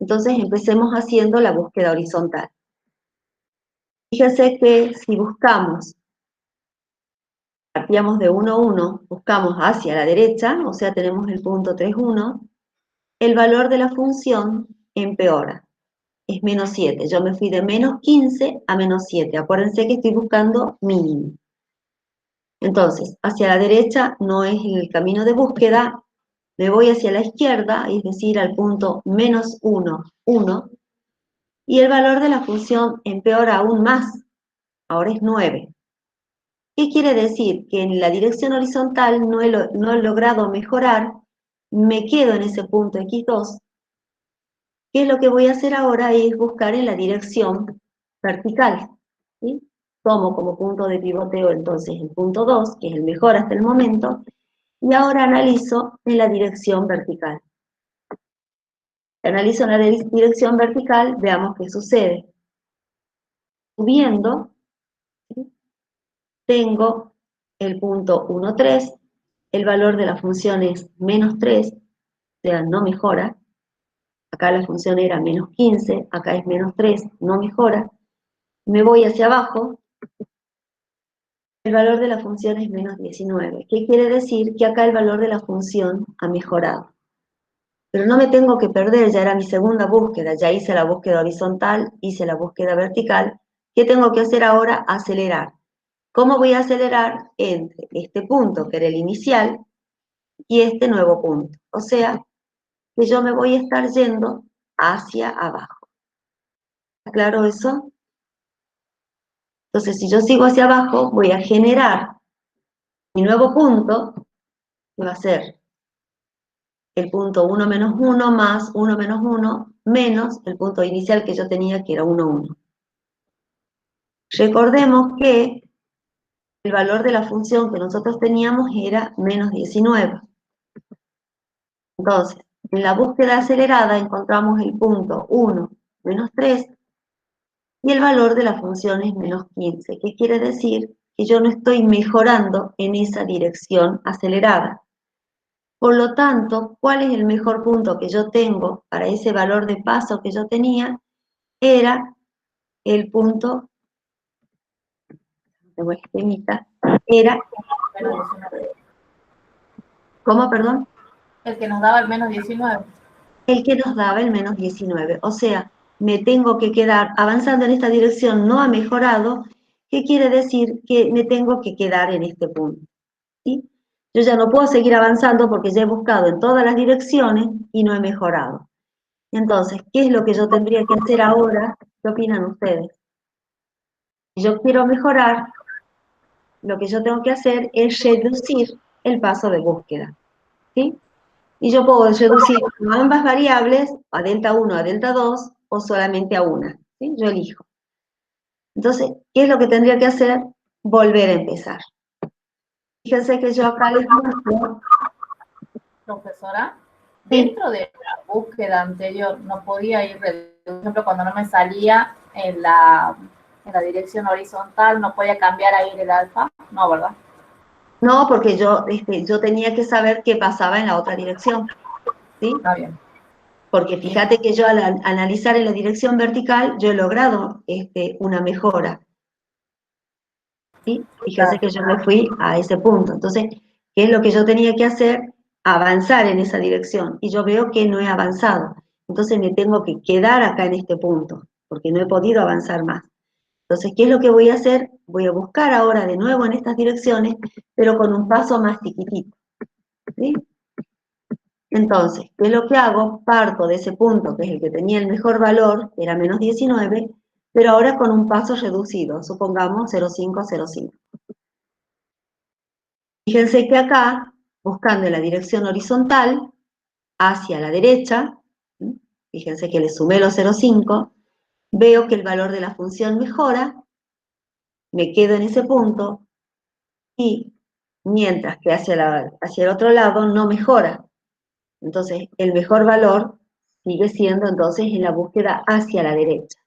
S2: Entonces empecemos haciendo la búsqueda horizontal. Fíjense que si buscamos, partíamos de 1, 1, buscamos hacia la derecha, o sea, tenemos el punto 3, 1, el valor de la función empeora. Es menos 7. Yo me fui de menos 15 a menos 7. Acuérdense que estoy buscando mínimo. Entonces, hacia la derecha no es el camino de búsqueda, me voy hacia la izquierda, es decir, al punto menos 1, 1, y el valor de la función empeora aún más, ahora es 9. ¿Qué quiere decir? Que en la dirección horizontal no he logrado mejorar, me quedo en ese punto x2, ¿qué es lo que voy a hacer ahora? Es buscar en la dirección vertical, ¿sí? Tomo como punto de pivoteo entonces el punto 2, que es el mejor hasta el momento, y ahora analizo en la dirección vertical. Analizo en la dirección vertical, veamos qué sucede. Subiendo, ¿sí? Tengo el punto 1, 3, el valor de la función es menos 3, o sea, no mejora. Acá la función era menos 15, acá es menos 3, no mejora. Me voy hacia abajo, el valor de la función es menos 19. ¿Qué quiere decir? Que acá el valor de la función ha mejorado. Pero no me tengo que perder, ya era mi segunda búsqueda, ya hice la búsqueda horizontal, hice la búsqueda vertical. ¿Qué tengo que hacer ahora? Acelerar. ¿Cómo voy a acelerar? Entre este punto, que era el inicial, y este nuevo punto. O sea, que yo me voy a estar yendo hacia abajo. ¿Está claro eso? Entonces, si yo sigo hacia abajo, voy a generar mi nuevo punto, que va a ser el punto 1 menos 1 más 1 menos 1 menos el punto inicial que yo tenía, que era 1, 1. Recordemos que el valor de la función que nosotros teníamos era menos 19. Entonces, en la búsqueda acelerada encontramos el punto 1 menos 3 y el valor de la función es menos 15. ¿Qué quiere decir? Que yo no estoy mejorando en esa dirección acelerada. Por lo tanto, ¿cuál es el mejor punto que yo tengo para ese valor de paso que yo tenía? Era el punto, tengo esquemita, era,
S3: Menos 19.
S2: ¿cómo, perdón?
S3: El que nos daba el menos 19.
S2: El que nos daba el menos 19. O sea, me tengo que quedar avanzando en esta dirección, no ha mejorado, ¿qué quiere decir? Que me tengo que quedar en este punto, ¿sí? Yo ya no puedo seguir avanzando porque ya he buscado en todas las direcciones y no he mejorado. Entonces, ¿qué es lo que yo tendría que hacer ahora? ¿Qué opinan ustedes? Si yo quiero mejorar, lo que yo tengo que hacer es reducir el paso de búsqueda, ¿sí? Y yo puedo reducir a ambas variables, a delta 1, a delta 2, o solamente a una, ¿sí? Yo elijo. Entonces, ¿qué es lo que tendría que hacer? Volver a empezar. Fíjense que yo acá les muestro.
S3: Profesora,
S2: Sí.
S3: dentro de la búsqueda anterior no podía ir, por ejemplo, cuando no me salía en la dirección horizontal, no podía cambiar ahí el alfa, no, ¿verdad?
S2: No, porque yo tenía que saber qué pasaba en la otra dirección, ¿sí?
S3: Está bien.
S2: Porque fíjate que yo al analizar en la dirección vertical, yo he logrado una mejora, ¿sí? Fíjense que yo me fui a ese punto. Entonces, ¿qué es lo que yo tenía que hacer? Avanzar en esa dirección. Y yo veo que no he avanzado. Entonces me tengo que quedar acá en este punto, porque no he podido avanzar más. Entonces, ¿qué es lo que voy a hacer? Voy a buscar ahora de nuevo en estas direcciones, pero con un paso más chiquitito, ¿sí? Entonces, ¿qué es lo que hago? Parto de ese punto, que es el que tenía el mejor valor, que era menos 19, pero ahora con un paso reducido, supongamos 0,5, 0,5. Fíjense que acá, buscando en la dirección horizontal, hacia la derecha, ¿sí? Fíjense que le sumé los 0,5, veo que el valor de la función mejora, me quedo en ese punto, y mientras que hacia el otro lado no mejora. Entonces, el mejor valor sigue siendo entonces en la búsqueda hacia la derecha.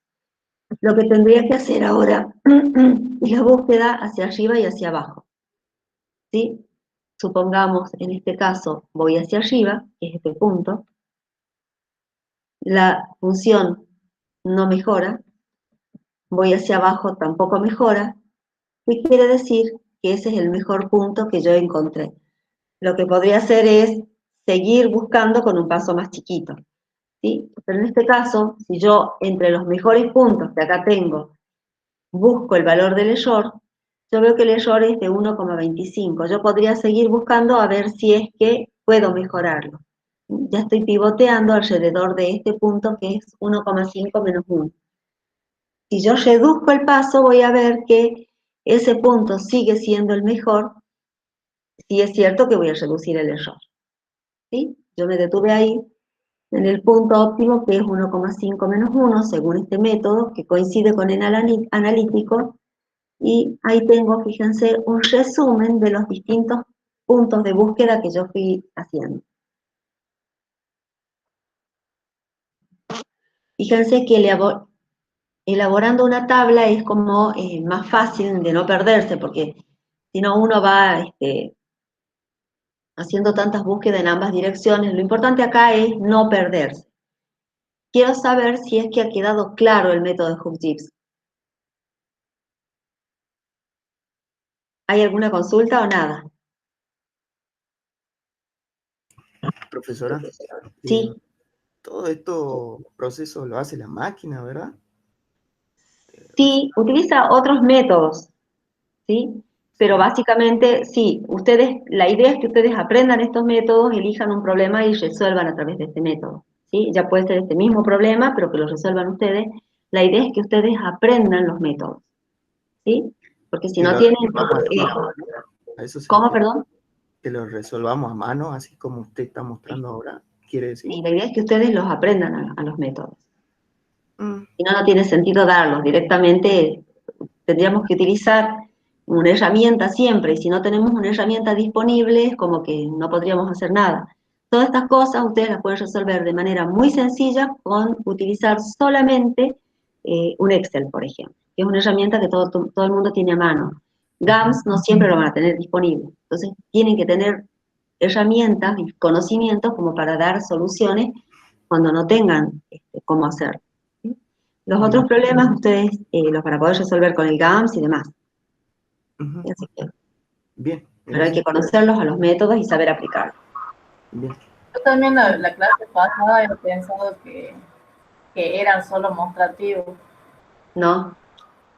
S2: Lo que tendría que hacer ahora es la búsqueda hacia arriba y hacia abajo, ¿sí? Supongamos, en este caso, voy hacia arriba, que es este punto, la función no mejora, voy hacia abajo, tampoco mejora. ¿Qué quiere decir? Que ese es el mejor punto que yo encontré. Lo que podría hacer es seguir buscando con un paso más chiquito, ¿sí? Pero en este caso, si yo entre los mejores puntos que acá tengo, busco el valor del error, yo veo que el error es de 1,25. Yo podría seguir buscando a ver si es que puedo mejorarlo. Ya estoy pivoteando alrededor de este punto que es 1,5 menos 1. Si yo reduzco el paso, voy a ver que ese punto sigue siendo el mejor, si es cierto que voy a reducir el error, ¿sí? Yo me detuve ahí, en el punto óptimo, que es 1,5 menos 1, según este método, que coincide con el analítico, y ahí tengo, fíjense, un resumen de los distintos puntos de búsqueda que yo fui haciendo. Fíjense que elaborando una tabla es como más fácil de no perderse, porque si no uno va haciendo tantas búsquedas en ambas direcciones. Lo importante acá es no perderse. Quiero saber si es que ha quedado claro el método de Hooke-Gibbs. ¿Hay alguna consulta o nada?
S4: Profesora,
S2: Sí,
S4: todo esto proceso lo hace la máquina, ¿verdad?
S2: sí, utiliza otros métodos, ¿sí? Pero básicamente, sí, la idea es que ustedes aprendan estos métodos, elijan un problema y resuelvan a través de este método, ¿sí? Ya puede ser este mismo problema, pero que lo resuelvan ustedes. La idea es que ustedes aprendan los métodos, ¿sí? Porque si
S4: Que
S2: no
S4: lo
S2: tienen...
S4: resolvamos así, a eso se
S2: ¿Cómo,
S4: refiere.
S2: perdón?
S4: Que lo resolvamos a mano, así como usted está mostrando ahora, quiere decir.
S2: Sí, la idea es que ustedes los aprendan a los métodos.
S4: Mm,
S2: Si no, no tiene sentido darlos. Directamente tendríamos que utilizar una herramienta siempre, y si no tenemos una herramienta disponible, es como que no podríamos hacer nada. Todas estas cosas ustedes las pueden resolver de manera muy sencilla con utilizar solamente un Excel, por ejemplo, que es una herramienta que todo el mundo tiene a mano. GAMS no siempre lo van a tener disponible, entonces tienen que tener herramientas y conocimientos como para dar soluciones cuando no tengan cómo hacer. ¿Sí? Los otros problemas ustedes los van a poder resolver con el GAMS y demás.
S4: ujú.
S2: Así que,
S4: Bien,
S2: pero hay que
S4: gracias.
S2: conocerlos a los métodos y saber aplicarlos.
S4: Bien.
S3: Yo también la clase pasada he pensado que eran solo mostrativos.
S2: No,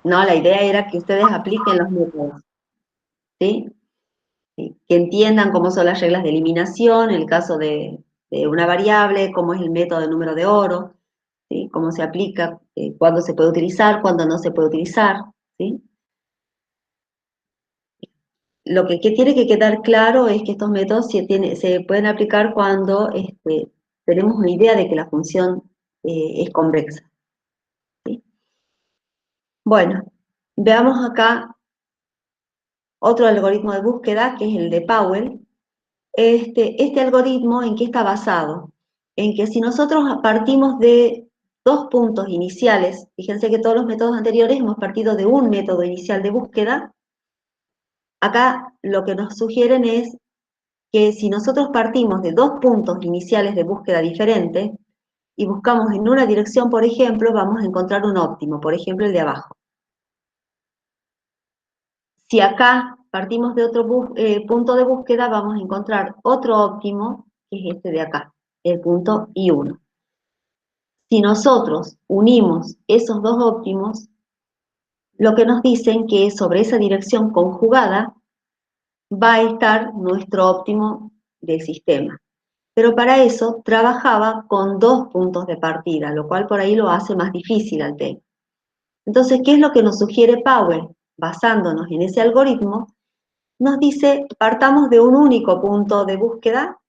S2: no, la idea era que ustedes apliquen los métodos, ¿sí? Sí, que entiendan cómo son las reglas de eliminación, en el caso de una variable, cómo es el método de número de oro, ¿sí? Cómo se aplica, cuándo se puede utilizar, cuándo no se puede utilizar, ¿sí? Lo que tiene que quedar claro es que estos métodos se pueden aplicar cuando tenemos una idea de que la función es convexa, ¿sí? Bueno, veamos acá otro algoritmo de búsqueda, que es el de Powell. Este algoritmo, ¿en qué está basado? En que si nosotros partimos de dos puntos iniciales, fíjense que todos los métodos anteriores hemos partido de un método inicial de búsqueda, acá lo que nos sugieren es que si nosotros partimos de dos puntos iniciales de búsqueda diferentes y buscamos en una dirección, por ejemplo, vamos a encontrar un óptimo, por ejemplo el de abajo. Si acá partimos de otro punto de búsqueda, vamos a encontrar otro óptimo, que es este de acá, el punto I1. Si nosotros unimos esos dos óptimos, lo que nos dicen que sobre esa dirección conjugada va a estar nuestro óptimo del sistema. Pero para eso trabajaba con dos puntos de partida, lo cual por ahí lo hace más difícil al tema. Entonces, ¿qué es lo que nos sugiere Powell? Basándonos en ese algoritmo, nos dice, partamos de un único punto de búsqueda,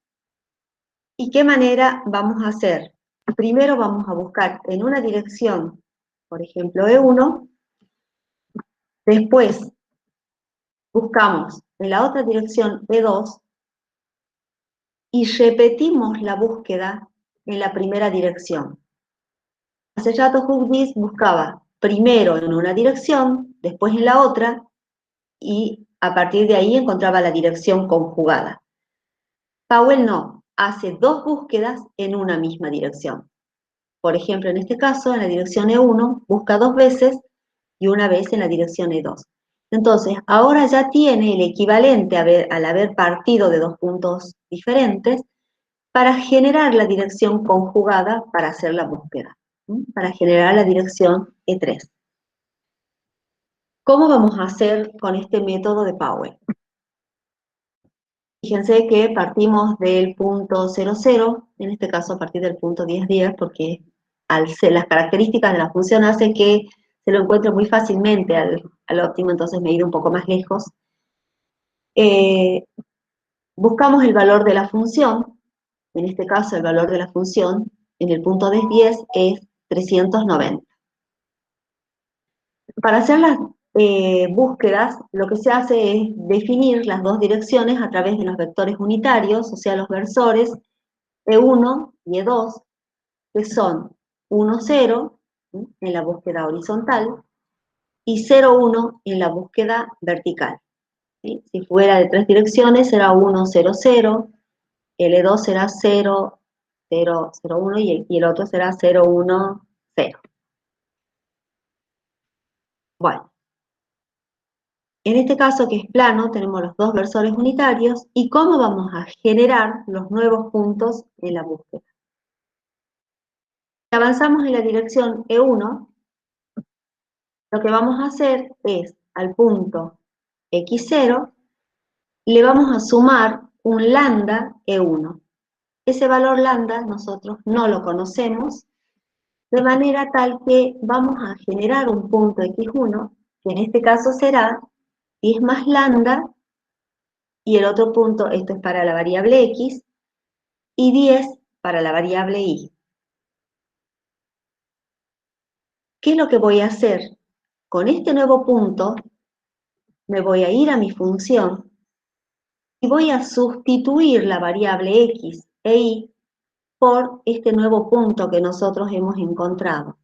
S2: ¿y qué manera vamos a hacer? Primero vamos a buscar en una dirección, por ejemplo, E1, después buscamos en la otra dirección E2, y repetimos la búsqueda en la primera dirección. Hace rato Hooke-Gibbs buscaba primero en una dirección, después en la otra, y a partir de ahí encontraba la dirección conjugada. Powell no, hace dos búsquedas en una misma dirección. Por ejemplo, en este caso, en la dirección E1, busca dos veces y una vez en la dirección E2. Entonces, ahora ya tiene el equivalente al haber partido de dos puntos diferentes para generar la dirección conjugada para hacer la búsqueda, ¿sí? Para generar la dirección E3. ¿Cómo vamos a hacer con este método de Powell? Fíjense que partimos del punto 00, en este caso a partir del punto 10, porque las características de la función hacen que se lo encuentre muy fácilmente al óptimo, entonces me he ido un poco más lejos. Buscamos el valor de la función, en este caso el valor de la función en el punto de 10 es 390. Para hacer las búsquedas, lo que se hace es definir las dos direcciones a través de los vectores unitarios, o sea, los versores E1 y E2, que son 1, 0 en la búsqueda horizontal y 0, 1 en la búsqueda vertical. ¿Sí? Si fuera de 3 direcciones será 1, 0, 0, el E2 será 0, 0, 0, 1 y el otro será 0, 1, 0. Bueno, en este caso que es plano tenemos los dos versores unitarios y cómo vamos a generar los nuevos puntos en la búsqueda. Si avanzamos en la dirección E1, lo que vamos a hacer es al punto X0 le vamos a sumar un lambda E1. Ese valor lambda nosotros no lo conocemos, de manera tal que vamos a generar un punto X1, que en este caso será 10 más lambda, y el otro punto, esto es para la variable X, y 10 para la variable Y. ¿Qué es lo que voy a hacer? Con este nuevo punto, me voy a ir a mi función, y voy a sustituir la variable X e Y por este nuevo punto que nosotros hemos encontrado.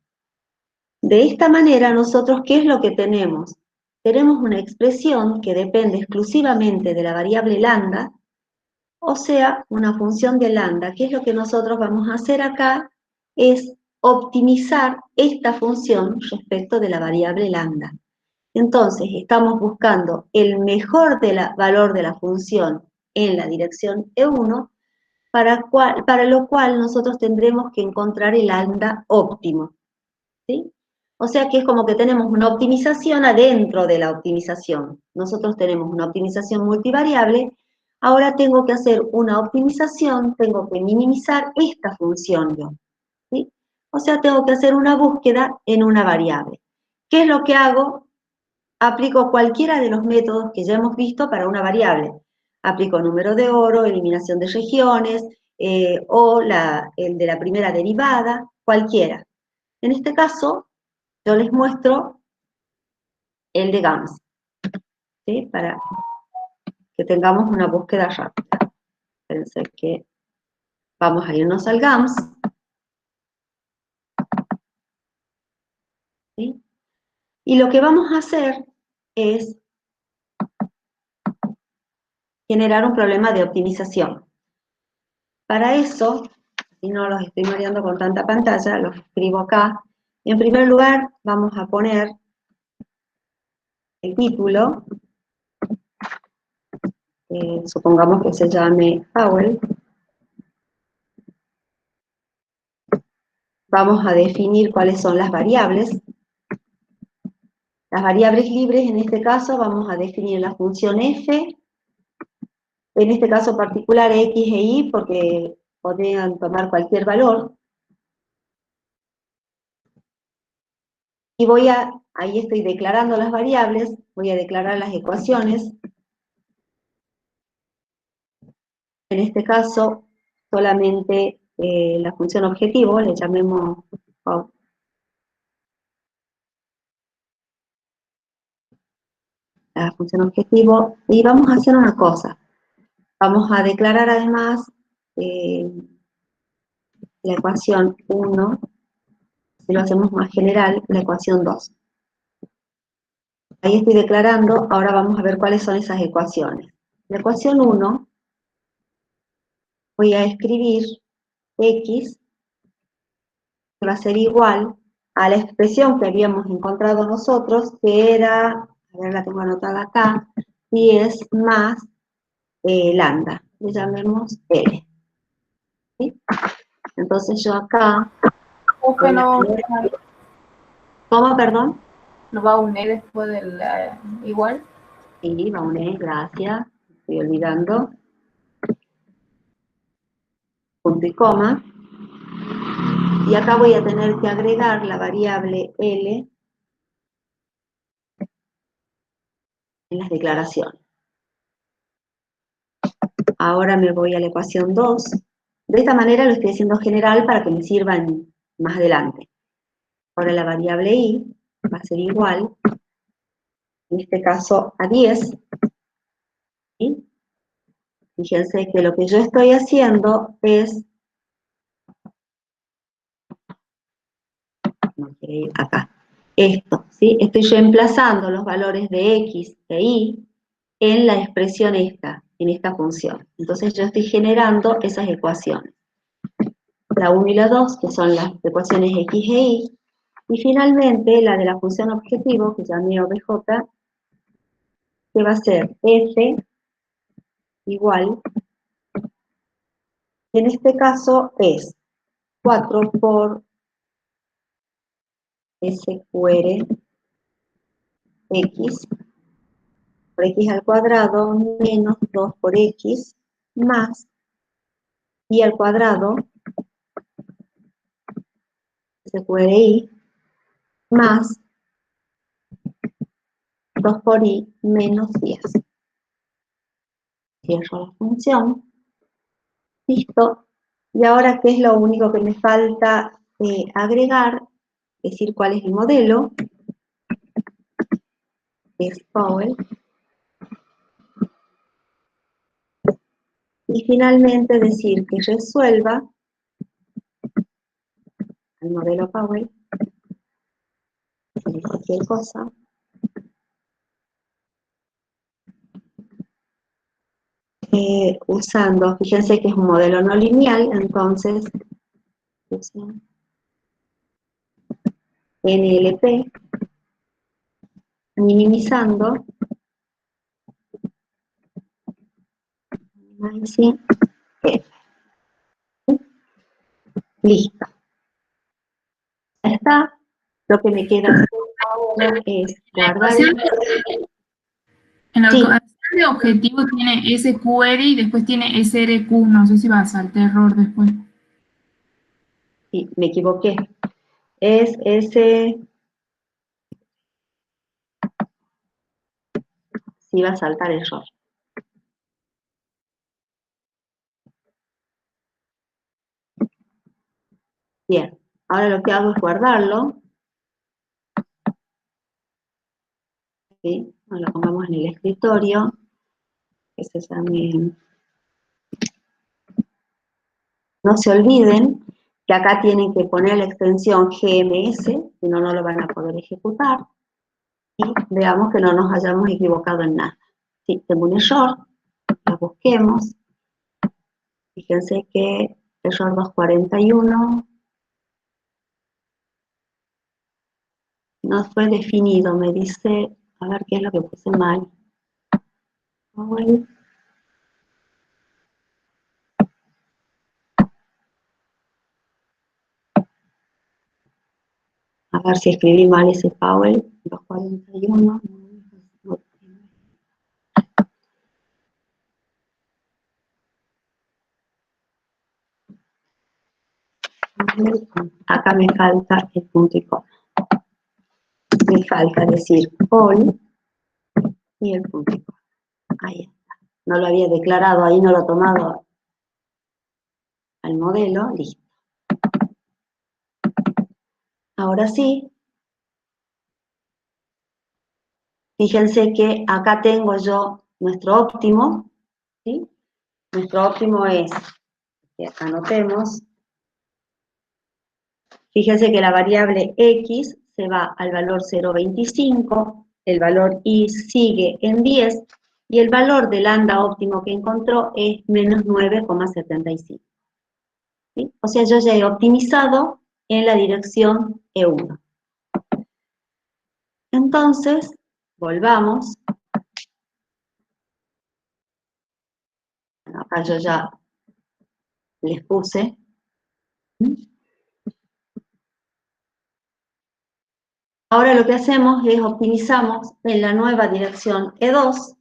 S2: De esta manera, nosotros, ¿qué es lo que tenemos? Tenemos una expresión que depende exclusivamente de la variable lambda, o sea, una función de lambda. ¿Qué es lo que nosotros vamos a hacer acá? Es optimizar esta función respecto de la variable lambda. Entonces, estamos buscando el mejor valor de la función en la dirección E1, para lo cual nosotros tendremos que encontrar el lambda óptimo, ¿sí? O sea que es como que tenemos una optimización adentro de la optimización. Nosotros tenemos una optimización multivariable, ahora tengo que hacer una optimización, tengo que minimizar esta función yo, ¿sí? O sea, tengo que hacer una búsqueda en una variable. ¿Qué es lo que hago? Aplico cualquiera de los métodos que ya hemos visto para una variable. Aplico número de oro, eliminación de regiones, o el de la primera derivada, cualquiera. En este caso, yo les muestro el de GAMS, ¿sí? Para que tengamos una búsqueda rápida. Fíjense que vamos a irnos al GAMS, ¿sí? Y lo que vamos a hacer es generar un problema de optimización. Para eso, si no los estoy mareando con tanta pantalla, los escribo acá. Y en primer lugar, vamos a poner el título, supongamos que se llame Powell. Vamos a definir cuáles son las variables. Las variables libres, en este caso, vamos a definir la función f, en este caso particular x e y, porque podrían tomar cualquier valor. Y ahí estoy declarando las variables, voy a declarar las ecuaciones. En este caso, solamente la función objetivo, le llamemos la función objetivo, y vamos a hacer una cosa. Vamos a declarar además la ecuación 1, si lo hacemos más general, la ecuación 2. Ahí estoy declarando, ahora vamos a ver cuáles son esas ecuaciones. La ecuación 1, voy a escribir x, que va a ser igual a la expresión que habíamos encontrado nosotros, que era, a ver, la tengo anotada acá, 10 más lambda, le llamemos L. ¿Sí? Entonces yo acá... ¿Cómo, perdón?
S3: ¿No va a unir después del igual?
S2: Sí, va a unir, gracias, estoy olvidando. Punto y coma. Y acá voy a tener que agregar la variable L en las declaraciones. Ahora me voy a la ecuación 2, De esta manera lo estoy haciendo general para que me sirvan más adelante. Ahora la variable y va a ser igual, en este caso a 10. ¿Sí? Fíjense que lo que yo estoy haciendo es, no quiero ir acá, esto, ¿sí? Estoy reemplazando los valores de x e y en la expresión esta, en esta función. Entonces yo estoy generando esas ecuaciones. La 1 y la 2, que son las ecuaciones x e y, y finalmente la de la función objetivo, que llamé obj, que va a ser f igual, en este caso es 4 por SQR x por x al cuadrado menos 2 por x más y al cuadrado SQRI más 2 por y menos 10. Cierro la función. Listo. Y ahora, ¿qué es lo único que me falta agregar? Decir cuál es el modelo. Es Powell. Y finalmente decir que resuelva el modelo Powell. Cualquier cosa. Usando, fíjense que es un modelo no lineal, entonces usan NLP, minimizando, minimizing, F. Listo. Ya está. Lo que me queda ahora es guardar.
S5: En la
S2: Sí.
S5: ecuación de objetivo tiene SQR y después tiene SRQ, no sé si va a saltar error después.
S2: Sí, me equivoqué. Es ese. Sí, va a saltar error. Bien, ahora lo que hago es guardarlo. ¿Sí? Lo pongamos en el escritorio. Ese también. No se olviden que acá tienen que poner la extensión GMS, si no, no lo van a poder ejecutar. Y veamos que no nos hayamos equivocado en nada. Sí, tengo un error, lo busquemos. Fíjense que error 241 no fue definido, me dice, a ver qué es lo que puse mal. A ver si escribí mal ese Powell, 241. Acá me falta el punto y coma. Me falta decir all y el punto y coma. Ahí está. No lo había declarado, ahí no lo he tomado al modelo, listo. Ahora sí, fíjense que acá tengo yo nuestro óptimo, ¿sí? Nuestro óptimo es, que acá anotemos, fíjense que la variable x se va al valor 0,25, el valor y sigue en 10, y el valor del lambda óptimo que encontró es menos 9,75. ¿Sí? O sea, yo ya he optimizado en la dirección E1. Entonces, volvamos. Acá yo ya les puse. Ahora lo que hacemos es optimizamos en la nueva dirección E2.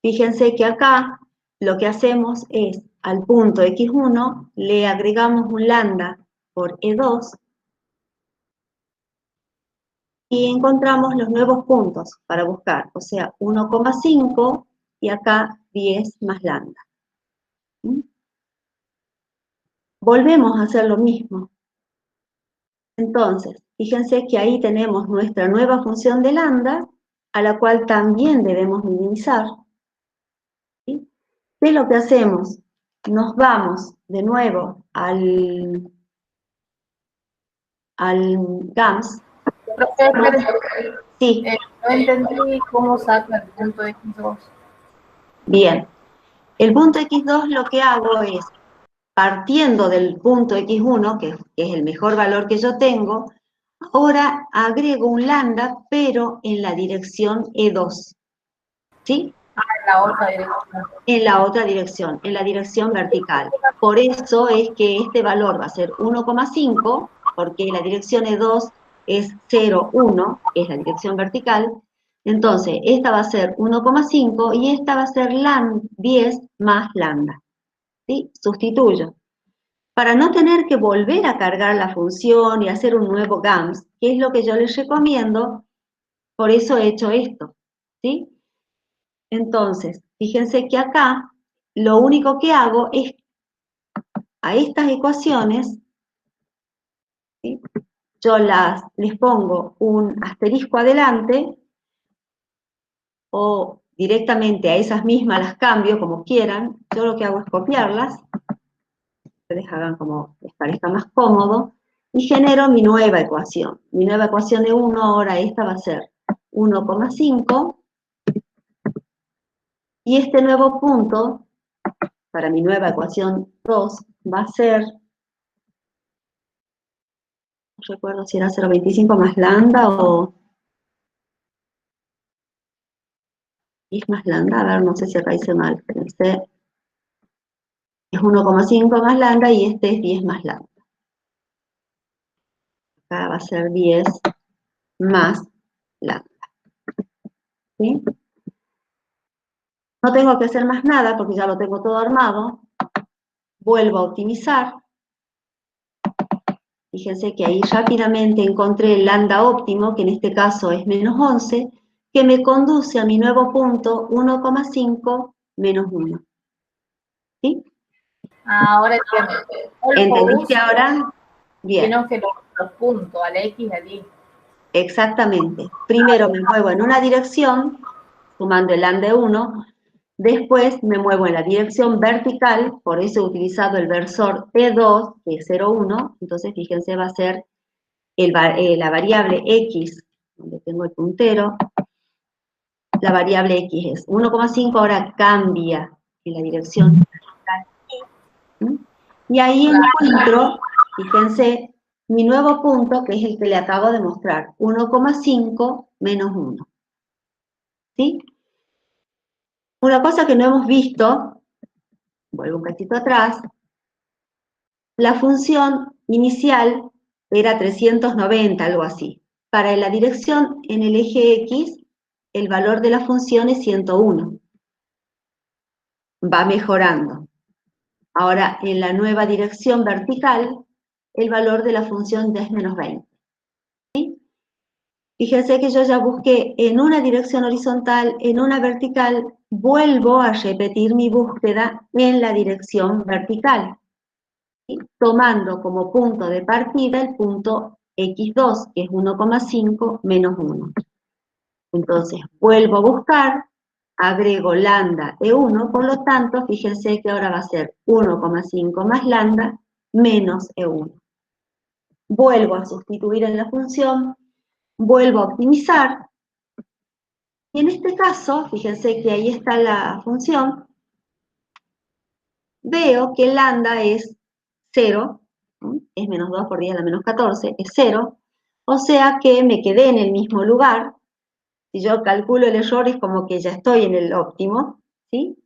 S2: Fíjense que acá lo que hacemos es al punto x1 le agregamos un lambda por E2 y encontramos los nuevos puntos para buscar, o sea, 1,5 y acá 10 más lambda. ¿Mm? Volvemos a hacer lo mismo. Entonces, fíjense que ahí tenemos nuestra nueva función de lambda, a la cual también debemos minimizar. ¿Sí? ¿Qué es lo que hacemos? Nos vamos de nuevo al GAMS.
S3: Profe, espere,
S2: Sí,
S3: no entendí cómo saca el punto X2.
S2: bien. El punto X2 lo que hago es, partiendo del punto X1, que es el mejor valor que yo tengo, ahora agrego un lambda, pero en la dirección E2. ¿Sí?
S3: En la otra dirección.
S2: En la otra dirección, en la dirección vertical. Por eso es que este valor va a ser 1,5, porque la dirección E2 es 0, 1, es la dirección vertical. Entonces, esta va a ser 1,5 y esta va a ser 10 más lambda. ¿Sí? Sustituyo. Para no tener que volver a cargar la función y hacer un nuevo GAMS, que es lo que yo les recomiendo, por eso he hecho esto. ¿Sí? Entonces, fíjense que acá lo único que hago es a estas ecuaciones, ¿sí? Yo les pongo un asterisco adelante o directamente a esas mismas las cambio como quieran. Yo lo que hago es copiarlas, ustedes hagan como les parezca más cómodo, y genero mi nueva ecuación. Mi nueva ecuación de 1, ahora esta va a ser 1,5, y este nuevo punto, para mi nueva ecuación 2, va a ser, no recuerdo si era 0,25 más lambda o 10 más lambda, a ver, no sé si acá hice mal, fíjense. Es 1,5 más lambda y este es 10 más lambda. Acá va a ser 10 más lambda. ¿Sí? No tengo que hacer más nada porque ya lo tengo todo armado. Vuelvo a optimizar. Fíjense que ahí rápidamente encontré el lambda óptimo, que en este caso es menos 11, que me conduce a mi nuevo punto 1,5 menos 1. ¿Sí?
S3: Ahora entiendo.
S2: ¿Entendiste ahora? Bien.
S3: Sino que los puntos, al X y al Y.
S2: Exactamente. Primero me muevo en una dirección, sumando el lambda 1, después me muevo en la dirección vertical, por eso he utilizado el versor T2, que es 0, 1, entonces fíjense va a ser la variable X, donde tengo el puntero, la variable X es 1,5, ahora cambia en la dirección vertical. ¿Mm? Y ahí encuentro, fíjense, mi nuevo punto, que es el que le acabo de mostrar, 1,5 menos 1. ¿Sí? Una cosa que no hemos visto, vuelvo un cachito atrás, la función inicial era 390, algo así. Para la dirección en el eje X, el valor de la función es 101. Va mejorando. Ahora, en la nueva dirección vertical, el valor de la función ya es menos 20. ¿Sí? Fíjense que yo ya busqué en una dirección horizontal, en una vertical, vuelvo a repetir mi búsqueda en la dirección vertical, ¿sí? Tomando como punto de partida el punto X2, que es 1,5 menos 1. Entonces, vuelvo a buscar, agrego lambda E1, por lo tanto, fíjense que ahora va a ser 1,5 más lambda menos E1. Vuelvo a sustituir en la función, vuelvo a optimizar, y en este caso, fíjense que ahí está la función, veo que lambda es 0, es menos 2 por 10 a la menos 14, es 0, o sea que me quedé en el mismo lugar. Si yo calculo el error es como que ya estoy en el óptimo, ¿sí?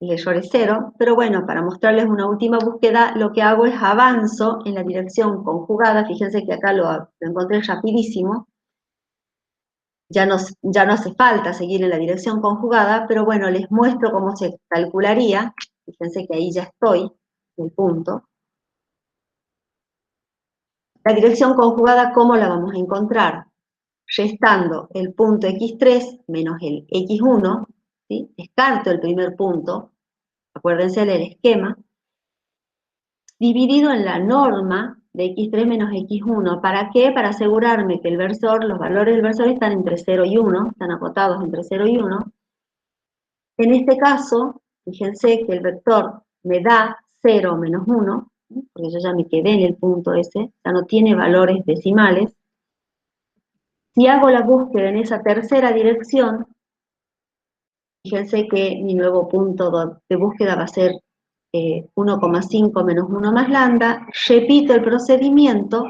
S2: El error es 0, pero bueno, para mostrarles una última búsqueda, lo que hago es avanzo en la dirección conjugada, fíjense que acá lo encontré rapidísimo, ya no hace falta seguir en la dirección conjugada, pero bueno, les muestro cómo se calcularía, fíjense que ahí ya estoy, en el punto. La dirección conjugada, ¿cómo la vamos a encontrar? Restando el punto X3 menos el X1, ¿sí? Descarto el primer punto, acuérdense del esquema, dividido en la norma de x3 menos x1. ¿Para qué? Para asegurarme que el versor, los valores del versor están entre 0 y 1, están acotados entre 0 y 1. En este caso, fíjense que el vector me da 0 menos 1, porque yo ya me quedé en el punto ese, ya no tiene valores decimales. Si hago la búsqueda en esa tercera dirección, fíjense que mi nuevo punto de búsqueda va a ser 1,5 menos 1 más lambda, repito el procedimiento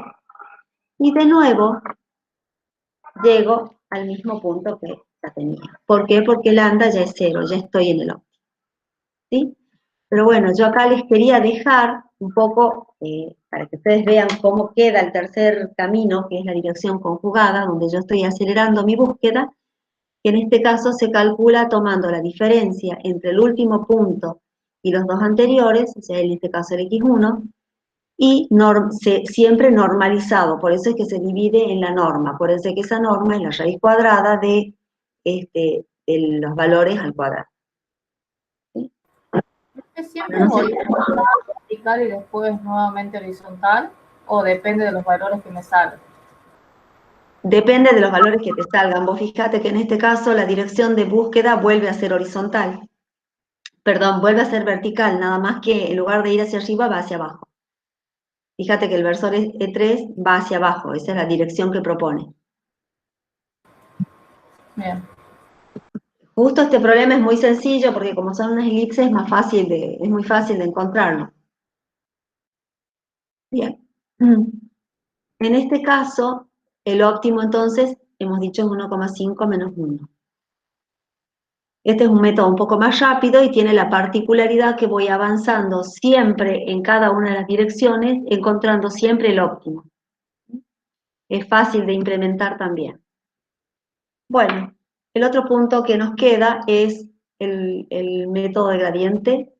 S2: y de nuevo llego al mismo punto que ya tenía. ¿Por qué? Porque lambda ya es 0, ya estoy en el óptimo. ¿Sí? Pero bueno, yo acá les quería dejar un poco, para que ustedes vean cómo queda el tercer camino, que es la dirección conjugada, donde yo estoy acelerando mi búsqueda, que en este caso se calcula tomando la diferencia entre el último punto y los dos anteriores, o sea, en este caso el x1, y siempre normalizado, por eso es que se divide en la norma, por eso es que esa norma es la raíz cuadrada de los valores al cuadrado. ¿Sí?
S3: ¿Es siempre horizontal, vertical y después nuevamente horizontal? ¿O depende de los valores que me salgan?
S2: Depende de los valores que te salgan. Vos fíjate que en este caso la dirección de búsqueda vuelve a ser horizontal. Perdón, vuelve a ser vertical, nada más que en lugar de ir hacia arriba va hacia abajo. Fíjate que el versor E3 va hacia abajo, esa es la dirección que propone.
S3: Bien.
S2: Justo este problema es muy sencillo porque como son unas elipses es muy fácil de encontrarlo. Bien. En este caso, el óptimo entonces, hemos dicho es 1,5 menos 1. Este es un método un poco más rápido y tiene la particularidad que voy avanzando siempre en cada una de las direcciones, encontrando siempre el óptimo. Es fácil de implementar también. Bueno, el otro punto que nos queda es el método de gradiente.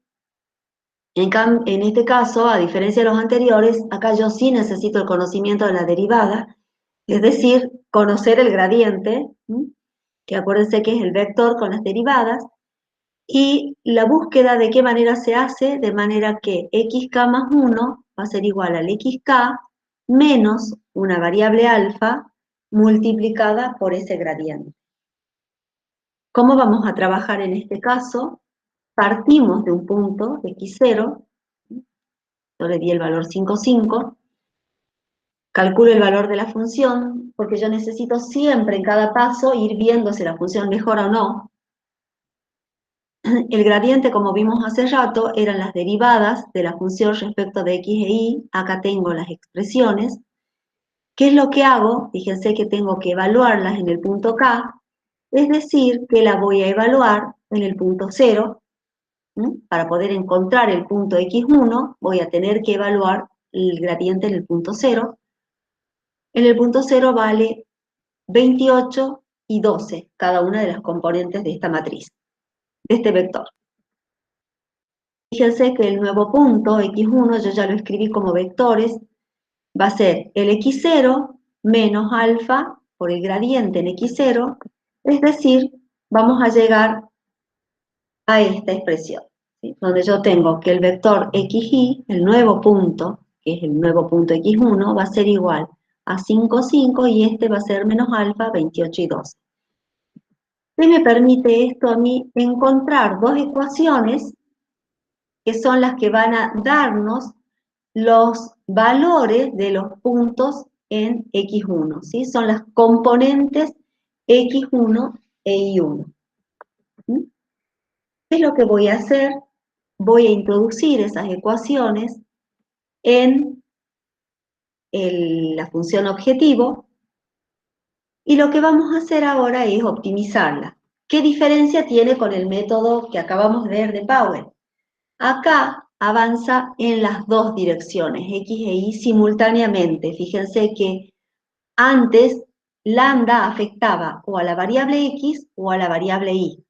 S2: En este caso, a diferencia de los anteriores, acá yo sí necesito el conocimiento de la derivada, es decir, conocer el gradiente, que acuérdense que es el vector con las derivadas, y la búsqueda de qué manera se hace, de manera que xk más 1 va a ser igual al xk menos una variable alfa multiplicada por ese gradiente. ¿Cómo vamos a trabajar en este caso? Partimos de un punto, x0, yo le di el valor 5,5, calculo el valor de la función, porque yo necesito siempre en cada paso ir viendo si la función mejora o no. El gradiente, como vimos hace rato, eran las derivadas de la función respecto de x e y. Acá tengo las expresiones. ¿Qué es lo que hago? Fíjense que tengo que evaluarlas en el punto K, es decir, que la voy a evaluar en el punto 0. Para poder encontrar el punto x1, voy a tener que evaluar el gradiente en el punto 0. En el punto 0 vale 28 y 12, cada una de las componentes de esta matriz, de este vector. Fíjense que el nuevo punto, x1, yo ya lo escribí como vectores, va a ser el x0 menos alfa por el gradiente en x0, es decir, vamos a llegar a esta expresión, ¿sí? Donde yo tengo que el vector xy, el nuevo punto, que es el nuevo punto x1, va a ser igual a 5,5 y este va a ser menos alfa, 28 y 12. ¿Qué me permite esto a mí? Encontrar dos ecuaciones que son las que van a darnos los valores de los puntos en x1, ¿sí? Son las componentes x1 e y1. ¿Sí? ¿Qué es lo que voy a hacer? Voy a introducir esas ecuaciones en la función objetivo y lo que vamos a hacer ahora es optimizarla. ¿Qué diferencia tiene con el método que acabamos de ver de Powell? Acá avanza en las dos direcciones, x e y simultáneamente. Fíjense que antes lambda afectaba o a la variable x o a la variable y.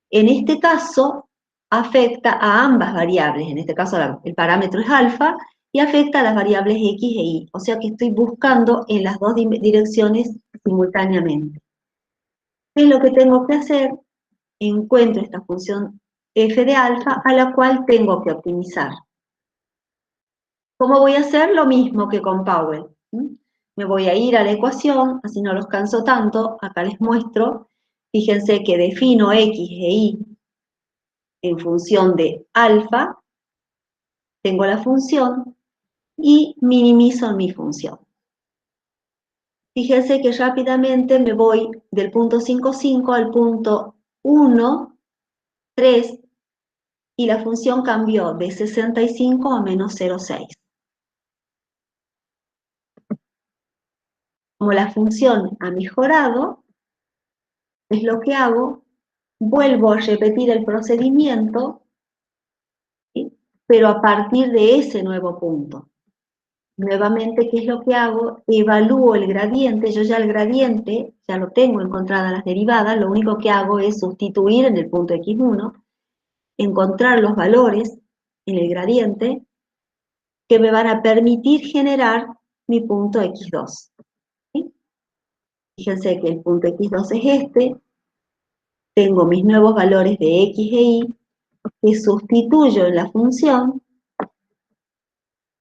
S2: En este caso afecta a ambas variables, en este caso el parámetro es alfa, y afecta a las variables x e y. O sea que estoy buscando en las dos direcciones simultáneamente. ¿Qué es lo que tengo que hacer? Encuentro esta función f de alfa, a la cual tengo que optimizar. ¿Cómo voy a hacer? Lo mismo que con Powell. Me voy a ir a la ecuación, así no los canso tanto, acá les muestro. Fíjense que defino x e y en función de alfa, tengo la función, y minimizo mi función. Fíjense que rápidamente me voy del punto 5,5 al punto 1, 3, y la función cambió de 65 a menos 0,6. Como la función ha mejorado, es lo que hago, vuelvo a repetir el procedimiento, ¿sí? Pero a partir de ese nuevo punto. Nuevamente, ¿qué es lo que hago? Evalúo el gradiente, yo ya el gradiente, ya lo tengo encontradas las derivadas, lo único que hago es sustituir en el punto x1, encontrar los valores en el gradiente que me van a permitir generar mi punto x2. ¿Sí? Fíjense que el punto x2 es este, tengo mis nuevos valores de x e y, que sustituyo en la función,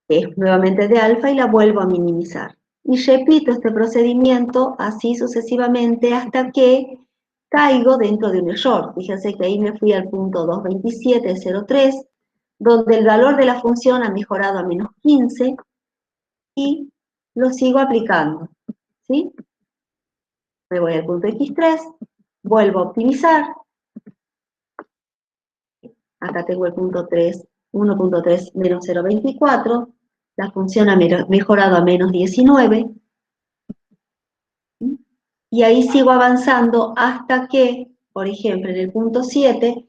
S2: que es nuevamente de alfa, y la vuelvo a minimizar. Y repito este procedimiento así sucesivamente hasta que caigo dentro de un error. Fíjense que ahí me fui al punto 227,03, donde el valor de la función ha mejorado a menos 15, y lo sigo aplicando, ¿sí? Me voy al punto x3, vuelvo a optimizar. Acá tengo el punto 3, 1.3 menos 0,24, la función ha mejorado a menos 19, y ahí sigo avanzando hasta que, por ejemplo, en el punto 7,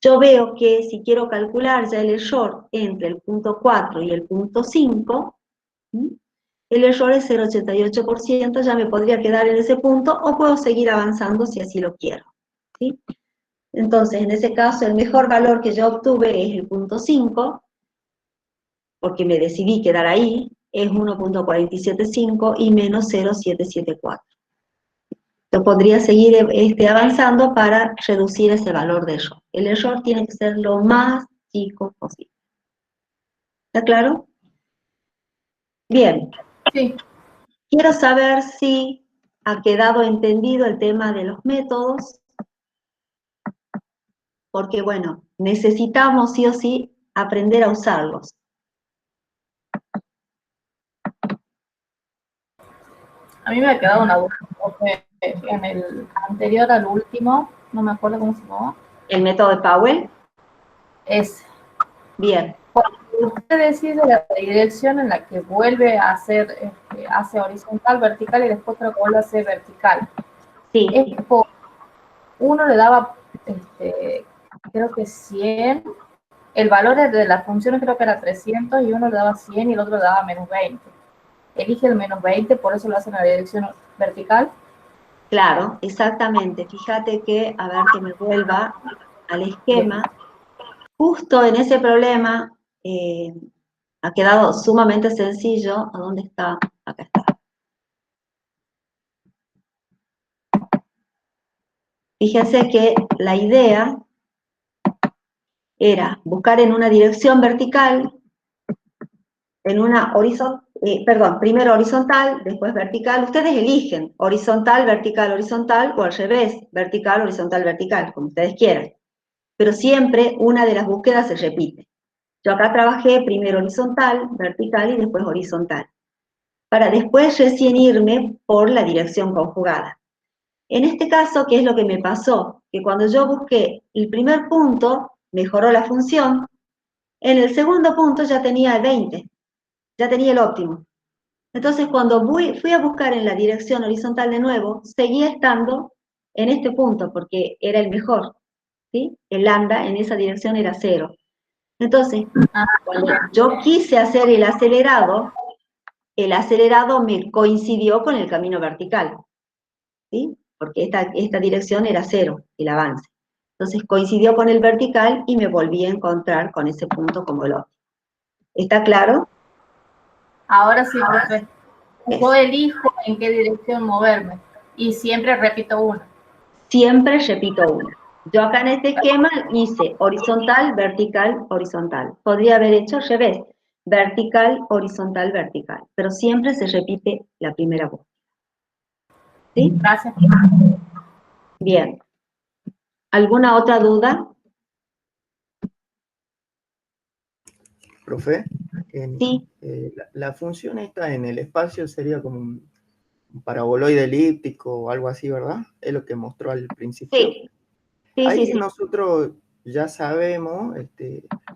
S2: yo veo que si quiero calcular ya el error entre el punto 4 y el punto 5, el error es 0,88%, ya me podría quedar en ese punto, o puedo seguir avanzando si así lo quiero, ¿sí? Entonces, en ese caso, el mejor valor que yo obtuve es el punto 5, porque me decidí quedar ahí, es 1.475 y menos 0,774. Yo podría seguir avanzando para reducir ese valor de error. El error tiene que ser lo más chico posible. ¿Está claro? Bien.
S3: Sí.
S2: Quiero saber si ha quedado entendido el tema de los métodos, porque bueno, necesitamos sí o sí aprender a usarlos.
S3: A mí me ha quedado una duda, porque en el anterior al último, no me acuerdo cómo se llamaba.
S2: ¿El método de Powell?
S3: Es,
S2: Bien.
S3: cuando usted decide la dirección en la que vuelve a hacer, hace horizontal, vertical, y después creo que vuelve a hacer vertical.
S2: Sí.
S3: Es por, uno le daba, creo que 100, el valor de las funciones creo que era 300, y uno le daba 100 y el otro le daba menos 20. Elige el menos 20, por eso lo hace en la dirección vertical.
S2: Claro, exactamente. Fíjate que, a ver que me vuelva al esquema. Justo en ese problema ha quedado sumamente sencillo. ¿A dónde está? Acá está. Fíjense que la idea era buscar en una dirección vertical, en una horizontal, primero horizontal, después vertical. Ustedes eligen horizontal, vertical, o al revés, vertical, horizontal, vertical, como ustedes quieran. Pero siempre una de las búsquedas se repite. Yo acá trabajé primero horizontal, vertical y después horizontal, para después recién irme por la dirección conjugada. En este caso, ¿qué es lo que me pasó? Que cuando yo busqué el primer punto, mejoró la función, en el segundo punto ya tenía el 20, ya tenía el óptimo. Entonces, cuando fui a buscar en la dirección horizontal de nuevo, seguía estando en este punto, porque era el mejor, ¿sí? El lambda en esa dirección era 0. Entonces, cuando yo quise hacer el acelerado me coincidió con el camino vertical, ¿sí? Porque esta dirección era 0, el avance. Entonces coincidió con el vertical y me volví a encontrar con ese punto como el óptimo. ¿Está claro?
S3: Ahora sí, profe. Yo elijo en qué dirección moverme y siempre repito una.
S2: Siempre repito una. Yo acá en este esquema hice horizontal, vertical, horizontal. Podría haber hecho al revés, vertical, horizontal, vertical. Pero siempre se repite la primera búsqueda. ¿Sí?
S3: Gracias.
S2: Bien. ¿Alguna otra duda?
S4: Profe,
S2: Sí.
S4: la función esta en el espacio sería como un paraboloide elíptico o algo así, ¿verdad? Es lo que mostró al principio.
S2: Sí. Sí,
S4: Ahí
S2: sí, sí.
S4: nosotros ya sabemos,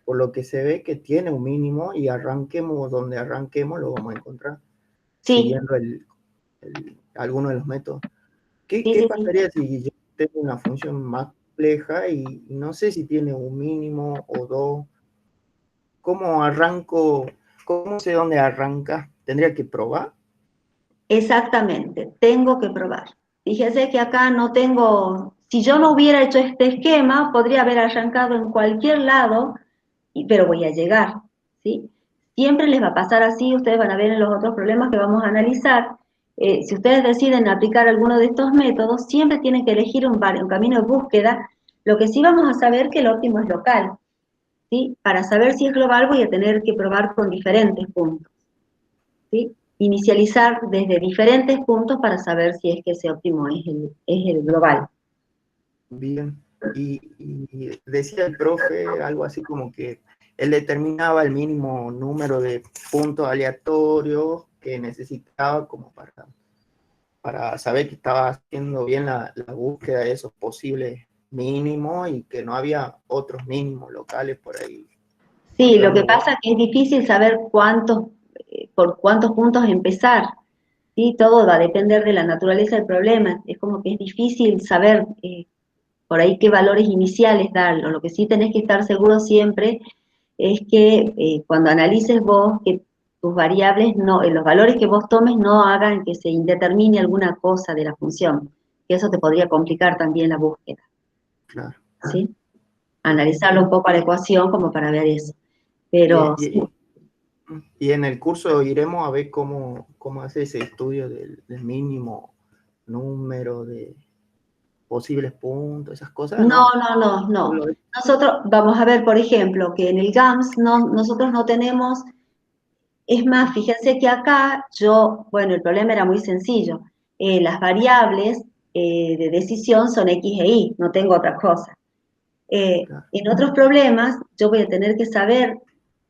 S4: por lo que se ve, que tiene un mínimo y arranquemos donde arranquemos, lo vamos a encontrar
S2: Sí,
S4: siguiendo alguno de los métodos.
S2: sí,
S4: ¿Qué
S2: sí, sí.
S4: pasaría si yo tengo una función más compleja y no sé si tiene un mínimo o dos? ¿Cómo arranco? ¿Cómo sé dónde arranca? ¿Tendría que probar?
S2: Exactamente, tengo que probar. Fíjese que acá no tengo, si yo no hubiera hecho este esquema, podría haber arrancado en cualquier lado, pero voy a llegar, ¿sí? Siempre les va a pasar así, ustedes van a ver en los otros problemas que vamos a analizar. Si ustedes deciden aplicar alguno de estos métodos, siempre tienen que elegir un camino de búsqueda. Lo que sí vamos a saber que el óptimo es local, ¿sí? Para saber si es global voy a tener que probar con diferentes puntos, ¿sí? Inicializar desde diferentes puntos para saber si es que ese óptimo es el global.
S4: Bien. Y decía el profe algo así como que él determinaba el mínimo número de puntos aleatorios que necesitaba como para saber que estaba haciendo bien la búsqueda de esos posibles mínimos y que no había otros mínimos locales por ahí.
S2: Sí, lo que pasa es que es difícil saber por cuántos puntos empezar, ¿sí? Todo va a depender de la naturaleza del problema. Es como que es difícil saber por ahí qué valores iniciales darlo. Lo que sí tenés que estar seguro siempre es que cuando analices vos, que tus variables, los valores que vos tomes no hagan que se indetermine alguna cosa de la función, que eso te podría complicar también la búsqueda.
S4: Claro.
S2: ¿Sí? Analizarlo un poco a la ecuación como para ver eso. Pero
S4: y en el curso iremos a ver cómo hace ese estudio del mínimo número de posibles puntos, esas cosas, ¿no?
S2: No. Nosotros vamos a ver, por ejemplo, que en el GAMS nosotros no tenemos, es más, fíjense que acá bueno, el problema era muy sencillo. Las variables de decisión son X e Y, no tengo otra cosa.
S4: Claro.
S2: En otros problemas, yo voy a tener que saber,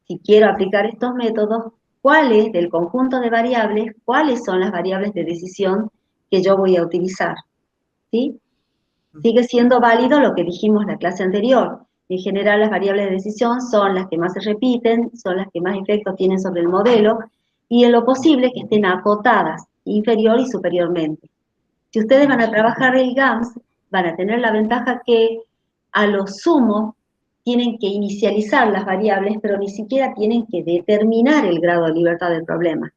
S2: si quiero aplicar estos métodos, cuáles del conjunto de variables, cuáles son las variables de decisión que yo voy a utilizar, ¿sí? Sigue siendo válido lo que dijimos en la clase anterior. En general, las variables de decisión son las que más se repiten, son las que más efecto tienen sobre el modelo, y en lo posible que estén acotadas, inferior y superiormente. Si ustedes van a trabajar el GAMS, van a tener la ventaja que a lo sumo tienen que inicializar las variables, pero ni siquiera tienen que determinar el grado de libertad del problema.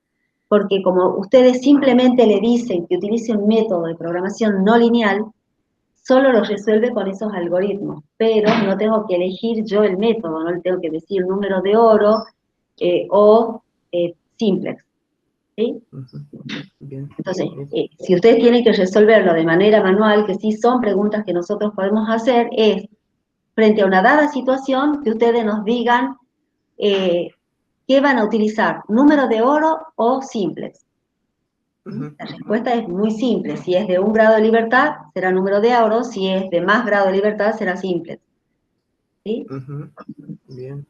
S2: Porque como ustedes simplemente le dicen que utilice un método de programación no lineal, solo lo resuelve con esos algoritmos, pero no tengo que elegir yo el método, no le tengo que decir número de oro o simplex, ¿sí?
S4: Bien.
S2: Entonces, si ustedes tienen que resolverlo de manera manual, que sí son preguntas que nosotros podemos hacer, es, frente a una dada situación, que ustedes nos digan qué van a utilizar, número de oro o simplex. La respuesta es muy simple. Si es de 1 grado de libertad, será número de oro. Si es de más grado de libertad, será simple. ¿Sí?
S4: Bien.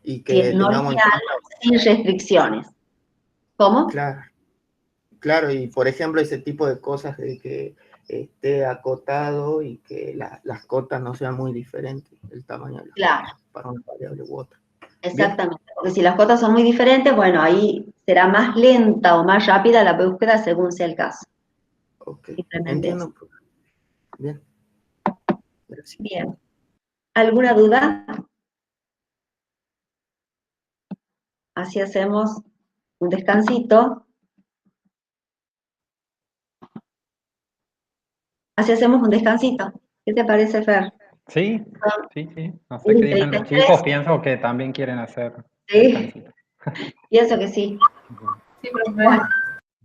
S4: Y
S2: Si
S4: que
S2: es no
S4: tengamos en
S2: lineal,
S4: cuenta.
S2: sin restricciones. ¿Cómo?
S4: Claro, y por ejemplo, ese tipo de cosas de que esté acotado y que las cotas no sean muy diferentes, el tamaño de las cotas para una variable u otra.
S2: Exactamente, porque si las cotas son muy diferentes, bueno, ahí será más lenta o más rápida la búsqueda según sea el caso.
S4: Ok,
S2: Simplemente
S4: entiendo.
S2: eso.
S4: Bien. Gracias.
S2: Bien. ¿Alguna duda? Así hacemos un descansito. ¿Qué te parece, Fer?
S1: Sí. No sé qué dicen los chicos, pienso que también quieren hacer descansito.
S2: Pienso que sí.
S3: Sí, profe.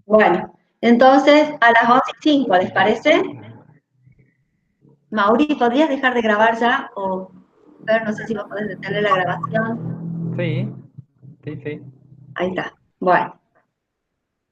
S2: Bueno, entonces a las 11:05, ¿les parece? Mauri, ¿podrías dejar de grabar ya? O ver, no sé si vos podés detener la grabación.
S1: Sí, sí, sí.
S2: Ahí está. Bueno.